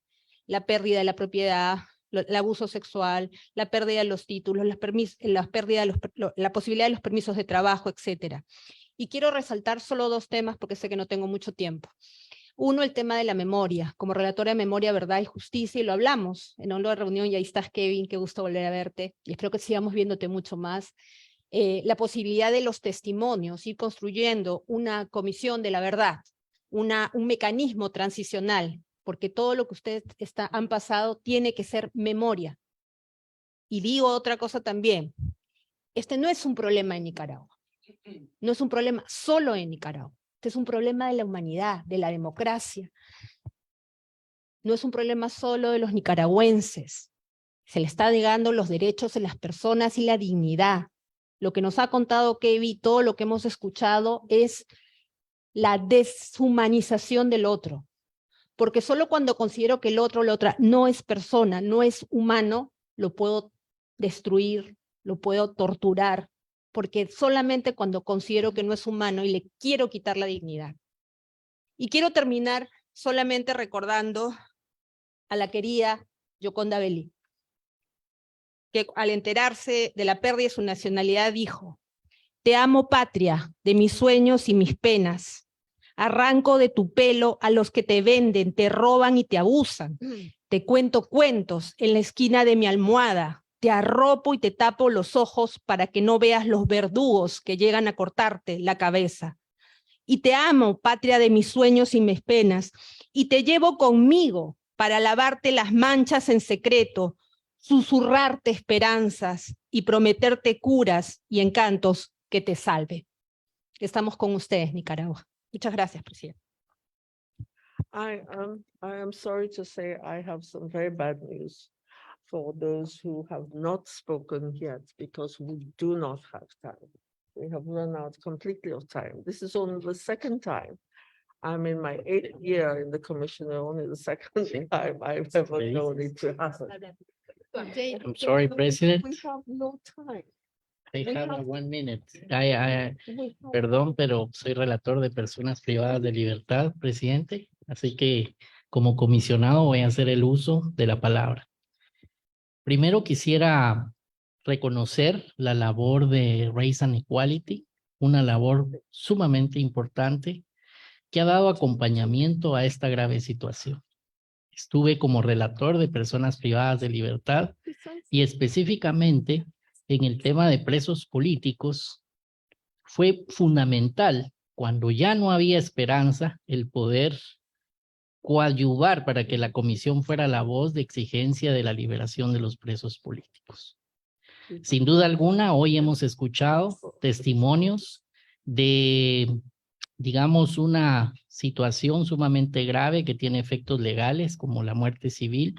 la pérdida de la propiedad, el abuso sexual, la pérdida de los títulos, la posibilidad de los permisos de trabajo, etcétera. Y quiero resaltar solo dos temas porque sé que no tengo mucho tiempo. Uno, el tema de la memoria. Como relatora de Memoria, Verdad y Justicia, y lo hablamos en una reunión, y ahí estás, Kevin, qué gusto volver a verte, y espero que sigamos viéndote mucho más. La posibilidad de los testimonios, ir construyendo una comisión de la verdad, un mecanismo transicional, porque todo lo que ustedes han pasado tiene que ser memoria. Y digo otra cosa también, este no es un problema en Nicaragua, no es un problema solo en Nicaragua, este es un problema de la humanidad, de la democracia. No es un problema solo de los nicaragüenses, se le está negando los derechos de las personas y la dignidad. Lo que nos ha contado Kevin, todo lo que hemos escuchado es la deshumanización del otro. Porque solo cuando considero que el otro, la otra, no es persona, no es humano, lo puedo destruir, lo puedo torturar, porque solamente cuando considero que no es humano y le quiero quitar la dignidad. Y quiero terminar solamente recordando a la querida Yoconda Belli, que al enterarse de la pérdida de su nacionalidad dijo: te amo, patria, de mis sueños y mis penas. Arranco de tu pelo a los que te venden, te roban y te abusan. Te cuento cuentos en la esquina de mi almohada. Te arropo y te tapo los ojos para que no veas los verdugos que llegan a cortarte la cabeza. Y te amo, patria de mis sueños y mis penas, y te llevo conmigo para lavarte las manchas en secreto, susurrarte esperanzas y prometerte curas y encantos que te salve. Estamos con ustedes, Nicaragua. Muchas gracias, presidente. I am sorry to say I have some very bad news for those who have not spoken yet, because we do not have time. We have run out completely of time. This is only the second time. I'm in my 8th year in the commission, only the second time I've ever known it to happen. I'm sorry, President. We have no time. I We have have- 1 minute. We have- Perdón, pero soy relator de personas privadas de libertad, presidente. Así que como comisionado voy a hacer el uso de la palabra. Primero quisiera reconocer la labor de Race and Equality, una labor sumamente importante que ha dado acompañamiento a esta grave situación. Estuve como relator de personas privadas de libertad y específicamente en el tema de presos políticos. Fue fundamental cuando ya no había esperanza el poder coadyuvar para que la comisión fuera la voz de exigencia de la liberación de los presos políticos. Sin duda alguna, hoy hemos escuchado testimonios de, digamos, una situación sumamente grave que tiene efectos legales como la muerte civil,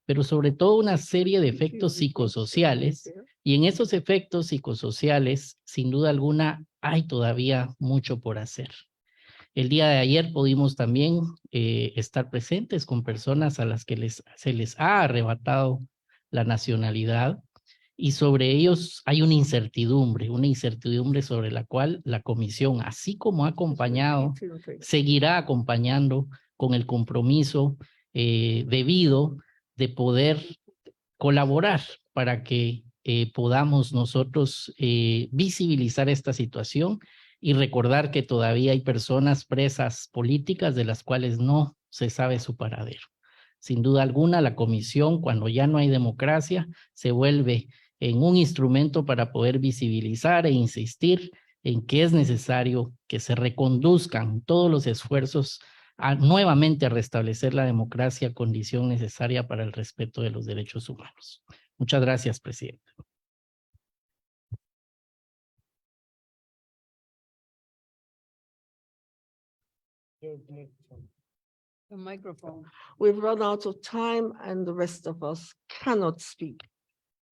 pero sobre todo una serie de efectos psicosociales, y en esos efectos psicosociales, sin duda alguna, hay todavía mucho por hacer. El día de ayer pudimos también estar presentes con personas a las que se les ha arrebatado la nacionalidad y sobre ellos hay una incertidumbre sobre la cual la comisión, así como ha acompañado, seguirá acompañando con el compromiso debido de poder colaborar para que podamos nosotros visibilizar esta situación y recordar que todavía hay personas presas políticas de las cuales no se sabe su paradero. Sin duda alguna, la comisión, cuando ya no hay democracia, se vuelve en un instrumento para poder visibilizar e insistir en que es necesario que se reconduzcan todos los esfuerzos nuevamente a restablecer la democracia, condición necesaria para el respeto de los derechos humanos. Muchas gracias, presidente. The microphone. We've run out of time and the rest of us cannot speak.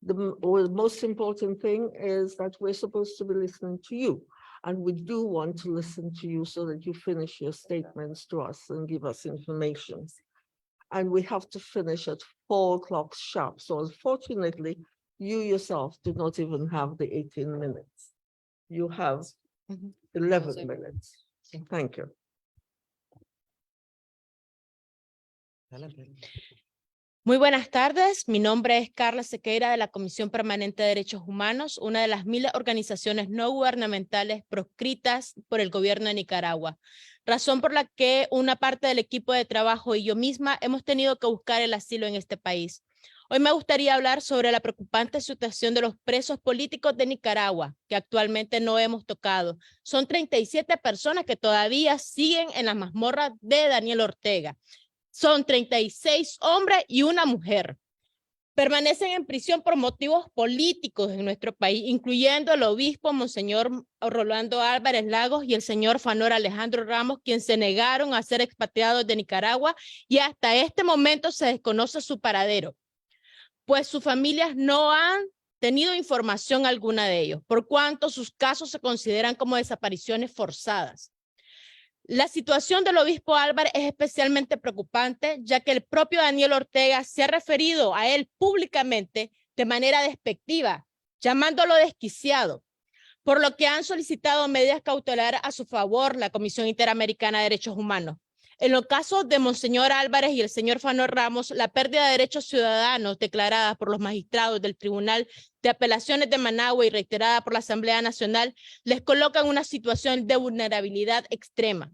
The most important thing is that we're supposed to be listening to you. And we do want to listen to you so that you finish your statements to us and give us information. And we have to finish at 4 o'clock sharp. So unfortunately, you yourself do not even have the 18 minutes. You have 11 minutes. Thank you. Muy buenas tardes, mi nombre es Carla Sequeira de la Comisión Permanente de Derechos Humanos, una de las 1000 organizaciones no gubernamentales proscritas por el gobierno de Nicaragua, razón por la que una parte del equipo de trabajo y yo misma hemos tenido que buscar el asilo en este país. Hoy me gustaría hablar sobre la preocupante situación de los presos políticos de Nicaragua, que actualmente no hemos tocado. Son 37 personas que todavía siguen en las mazmorras de Daniel Ortega. Son 36 hombres y una mujer. Permanecen en prisión por motivos políticos en nuestro país, incluyendo el obispo Monseñor Rolando Álvarez Lagos y el señor Fanor Alejandro Ramos, quienes se negaron a ser expatriados de Nicaragua y hasta este momento se desconoce su paradero, pues sus familias no han tenido información alguna de ellos, por cuanto sus casos se consideran como desapariciones forzadas. La situación del obispo Álvarez es especialmente preocupante, ya que el propio Daniel Ortega se ha referido a él públicamente de manera despectiva, llamándolo desquiciado, por lo que han solicitado medidas cautelares a su favor la Comisión Interamericana de Derechos Humanos. En los casos de Monseñor Álvarez y el señor Fanor Ramos, la pérdida de derechos ciudadanos declarada por los magistrados del Tribunal de Apelaciones de Managua y reiterada por la Asamblea Nacional les coloca en una situación de vulnerabilidad extrema.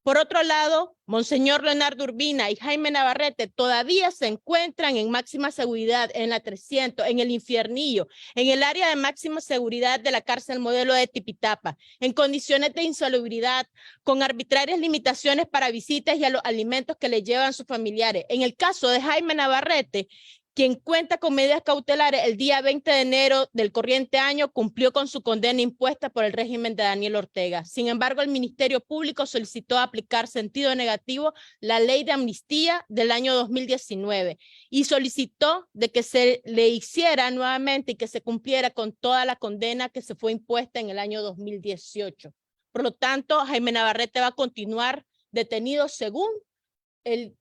Por otro lado, Monseñor Leonardo Urbina y Jaime Navarrete todavía se encuentran en máxima seguridad en la 300, en el Infiernillo, en el área de máxima seguridad de la cárcel modelo de Tipitapa, en condiciones de insalubridad, con arbitrarias limitaciones para visitas y a los alimentos que le llevan sus familiares. En el caso de Jaime Navarrete, quien cuenta con medidas cautelares, el día 20 de enero del corriente año cumplió con su condena impuesta por el régimen de Daniel Ortega. Sin embargo, el Ministerio Público solicitó aplicar sentido negativo la ley de amnistía del año 2019 y solicitó de que se le hiciera nuevamente y que se cumpliera con toda la condena que se fue impuesta en el año 2018. Por lo tanto, Jaime Navarrete va a continuar detenido según el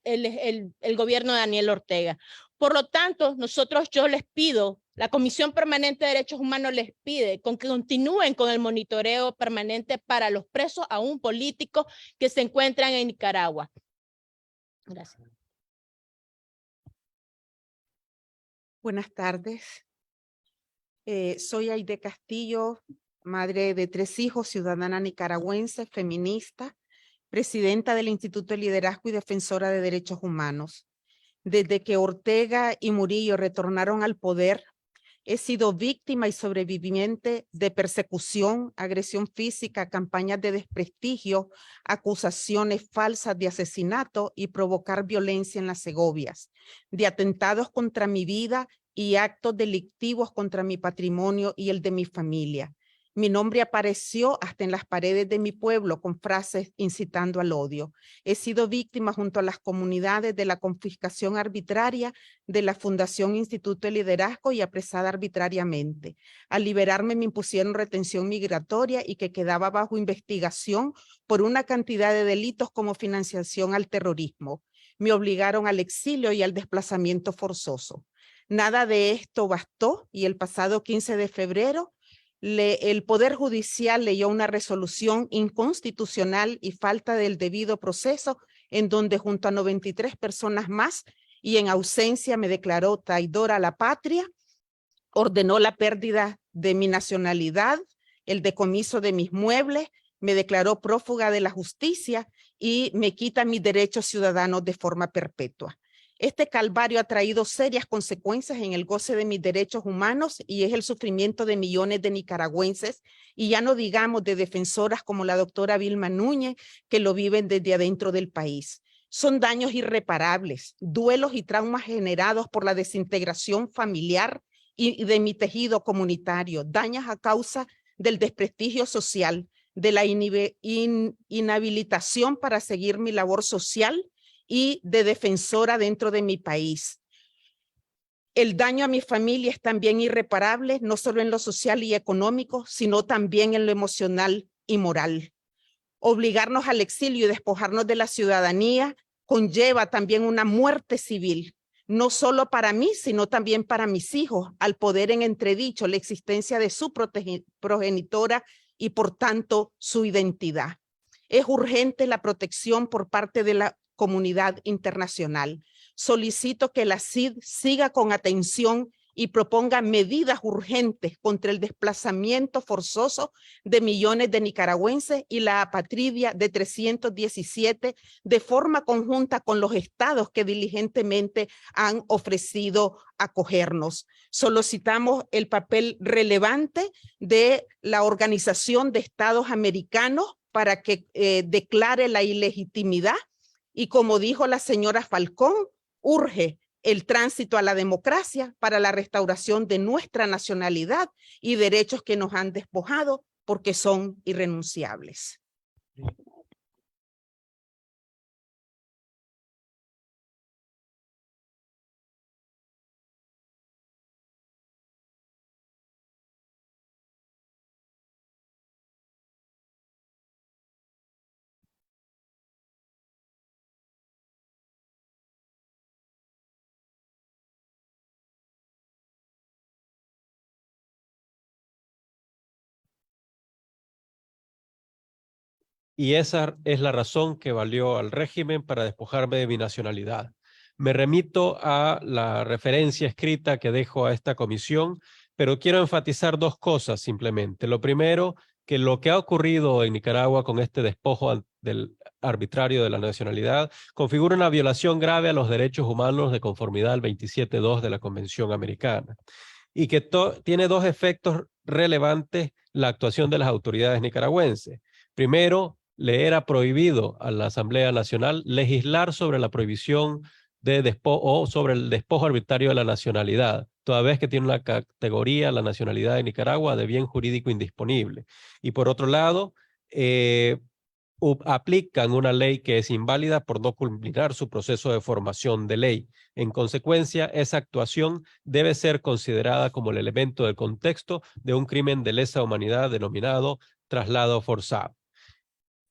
gobierno de Daniel Ortega. Por lo tanto, yo les pido, la Comisión Permanente de Derechos Humanos les pide que continúen con el monitoreo permanente para los presos aún políticos que se encuentran en Nicaragua. Gracias. Buenas tardes. Soy Aide Castillo, madre de 3 hijos, ciudadana nicaragüense, feminista, presidenta del Instituto de Liderazgo y defensora de derechos humanos. Desde que Ortega y Murillo retornaron al poder, he sido víctima y sobreviviente de persecución, agresión física, campañas de desprestigio, acusaciones falsas de asesinato y provocar violencia en las Segovias, de atentados contra mi vida y actos delictivos contra mi patrimonio y el de mi familia. Mi nombre apareció hasta en las paredes de mi pueblo con frases incitando al odio. He sido víctima junto a las comunidades de la confiscación arbitraria de la Fundación Instituto de Liderazgo y apresada arbitrariamente. Al liberarme me impusieron retención migratoria y que quedaba bajo investigación por una cantidad de delitos como financiación al terrorismo. Me obligaron al exilio y al desplazamiento forzoso. Nada de esto bastó y el pasado 15 de febrero el Poder Judicial leyó una resolución inconstitucional y falta del debido proceso en donde junto a 93 personas más y en ausencia me declaró traidora a la patria, ordenó la pérdida de mi nacionalidad, el decomiso de mis muebles, me declaró prófuga de la justicia y me quita mis derechos ciudadanos de forma perpetua. Este calvario ha traído serias consecuencias en el goce de mis derechos humanos y es el sufrimiento de millones de nicaragüenses y ya no digamos de defensoras como la doctora Vilma Núñez que lo viven desde adentro del país. Son daños irreparables, duelos y traumas generados por la desintegración familiar y de mi tejido comunitario, daños a causa del desprestigio social, de la inhabilitación para seguir mi labor social y de defensora dentro de mi país. El daño a mi familia es también irreparable, no solo en lo social y económico, sino también en lo emocional y moral. Obligarnos al exilio y despojarnos de la ciudadanía conlleva también una muerte civil, no solo para mí, sino también para mis hijos, al poner en entredicho la existencia de su progenitora y por tanto su identidad. Es urgente la protección por parte de la comunidad internacional. Solicito que la CID siga con atención y proponga medidas urgentes contra el desplazamiento forzoso de millones de nicaragüenses y la apatridia de 317 de forma conjunta con los estados que diligentemente han ofrecido acogernos. Solicitamos el papel relevante de la Organización de Estados Americanos para que declare la ilegitimidad y como dijo la señora Falcón, urge el tránsito a la democracia para la restauración de nuestra nacionalidad y derechos que nos han despojado porque son irrenunciables. Y esa es la razón que valió al régimen para despojarme de mi nacionalidad. Me remito a la referencia escrita que dejo a esta comisión, pero quiero enfatizar dos cosas simplemente. Lo primero, que lo que ha ocurrido en Nicaragua con este despojo del arbitrario de la nacionalidad configura una violación grave a los derechos humanos de conformidad al 27.2 de la Convención Americana y que tiene dos efectos relevantes la actuación de las autoridades nicaragüenses. Primero, le era prohibido a la Asamblea Nacional legislar sobre la prohibición de despojo o sobre el despojo arbitrario de la nacionalidad, toda vez que tiene una categoría, la nacionalidad de Nicaragua, de bien jurídico indisponible. Y por otro lado, aplican una ley que es inválida por no culminar su proceso de formación de ley. En consecuencia, esa actuación debe ser considerada como el elemento del contexto de un crimen de lesa humanidad denominado traslado forzado.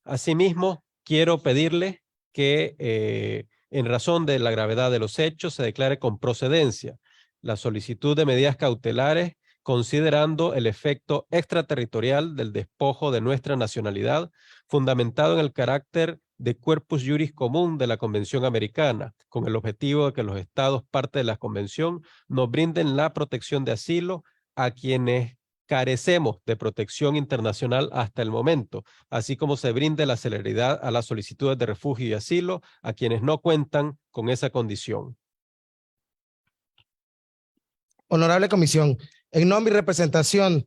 Asimismo, quiero pedirle que en razón de la gravedad de los hechos se declare con procedencia la solicitud de medidas cautelares considerando el efecto extraterritorial del despojo de nuestra nacionalidad fundamentado en el carácter de corpus juris común de la Convención Americana, con el objetivo de que los estados parte de la Convención nos brinden la protección de asilo a quienes carecemos de protección internacional hasta el momento, así como se brinde la celeridad a las solicitudes de refugio y asilo a quienes no cuentan con esa condición. Honorable Comisión, en nombre y representación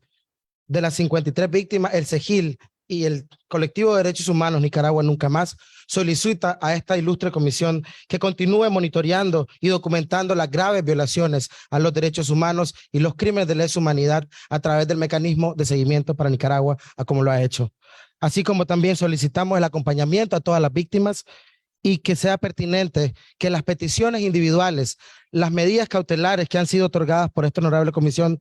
de las 53 víctimas, el CEGIL y el colectivo de derechos humanos Nicaragua Nunca Más solicita a esta ilustre comisión que continúe monitoreando y documentando las graves violaciones a los derechos humanos y los crímenes de lesa humanidad a través del mecanismo de seguimiento para Nicaragua, a como lo ha hecho. Así como también solicitamos el acompañamiento a todas las víctimas y que sea pertinente que las peticiones individuales, las medidas cautelares que han sido otorgadas por esta honorable comisión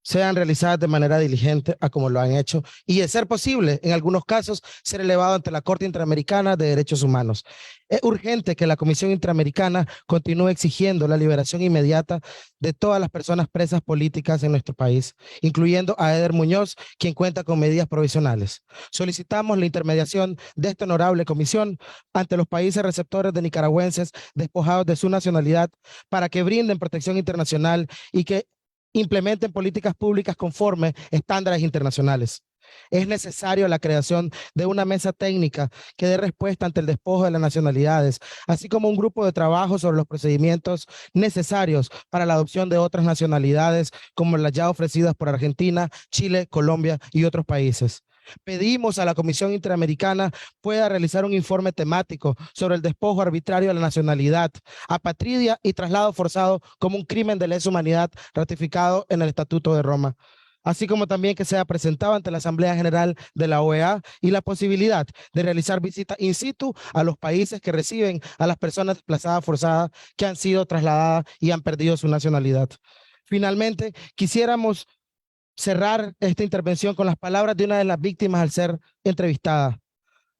sean realizadas de manera diligente a como lo han hecho y, de ser posible, en algunos casos, ser elevado ante la Corte Interamericana de Derechos Humanos. Es urgente que la Comisión Interamericana continúe exigiendo la liberación inmediata de todas las personas presas políticas en nuestro país, incluyendo a Eder Muñoz, quien cuenta con medidas provisionales. Solicitamos la intermediación de esta honorable comisión ante los países receptores de nicaragüenses despojados de su nacionalidad para que brinden protección internacional y que implementen políticas públicas conforme estándares internacionales. Es necesario la creación de una mesa técnica que dé respuesta ante el despojo de las nacionalidades, así como un grupo de trabajo sobre los procedimientos necesarios para la adopción de otras nacionalidades, como las ya ofrecidas por Argentina, Chile, Colombia y otros países. Pedimos a la Comisión Interamericana pueda realizar un informe temático sobre el despojo arbitrario de la nacionalidad, apatridia y traslado forzado como un crimen de lesa humanidad ratificado en el Estatuto de Roma, así como también que sea presentado ante la Asamblea General de la OEA y la posibilidad de realizar visitas in situ a los países que reciben a las personas desplazadas forzadas que han sido trasladadas y han perdido su nacionalidad. Finalmente, quisiéramos cerrar esta intervención con las palabras de una de las víctimas al ser entrevistada.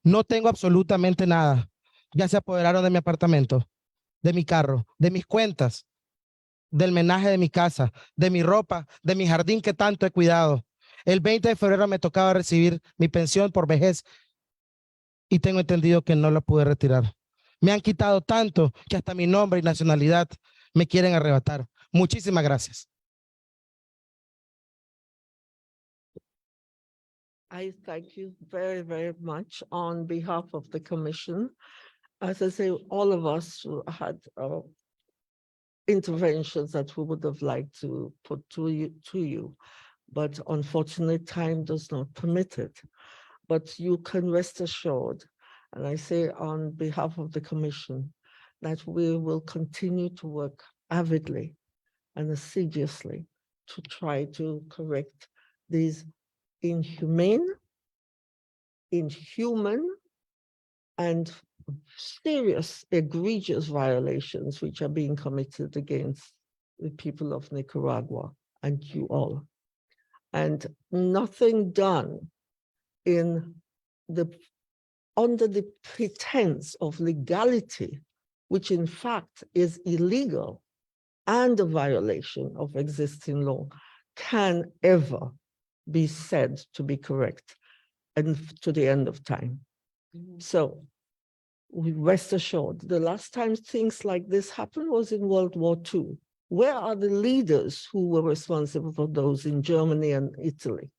No tengo absolutamente nada. Ya se apoderaron de mi apartamento, de mi carro, de mis cuentas, del menaje de mi casa, de mi ropa, de mi jardín que tanto he cuidado. El 20 de febrero me tocaba recibir mi pensión por vejez y tengo entendido que no la pude retirar. Me han quitado tanto que hasta mi nombre y nacionalidad me quieren arrebatar. Muchísimas gracias. I thank you very, very much on behalf of the commission. As I say, all of us had interventions that we would have liked to put to you, but unfortunately time does not permit it. But you can rest assured, and I say on behalf of the commission, that we will continue to work avidly and assiduously to try to correct these inhumane, inhuman, and serious, egregious violations which are being committed against the people of Nicaragua and you all. And nothing done under the pretense of legality, which in fact is illegal and a violation of existing law, can ever be said to be correct and to the end of time. So we rest assured, the last time things like this happened was in World War II. Where are the leaders who were responsible for those in Germany and Italy?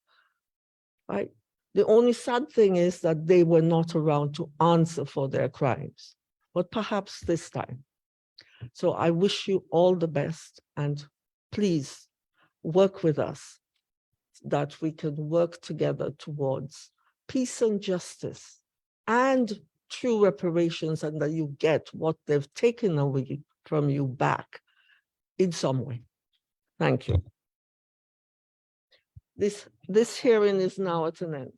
Right? The only sad thing is that they were not around to answer for their crimes, but perhaps this time. So I wish you all the best, and please work with us that we can work together towards peace and justice and true reparations, and that you get what they've taken away from you back in some way. Thank you. This hearing is now at an end.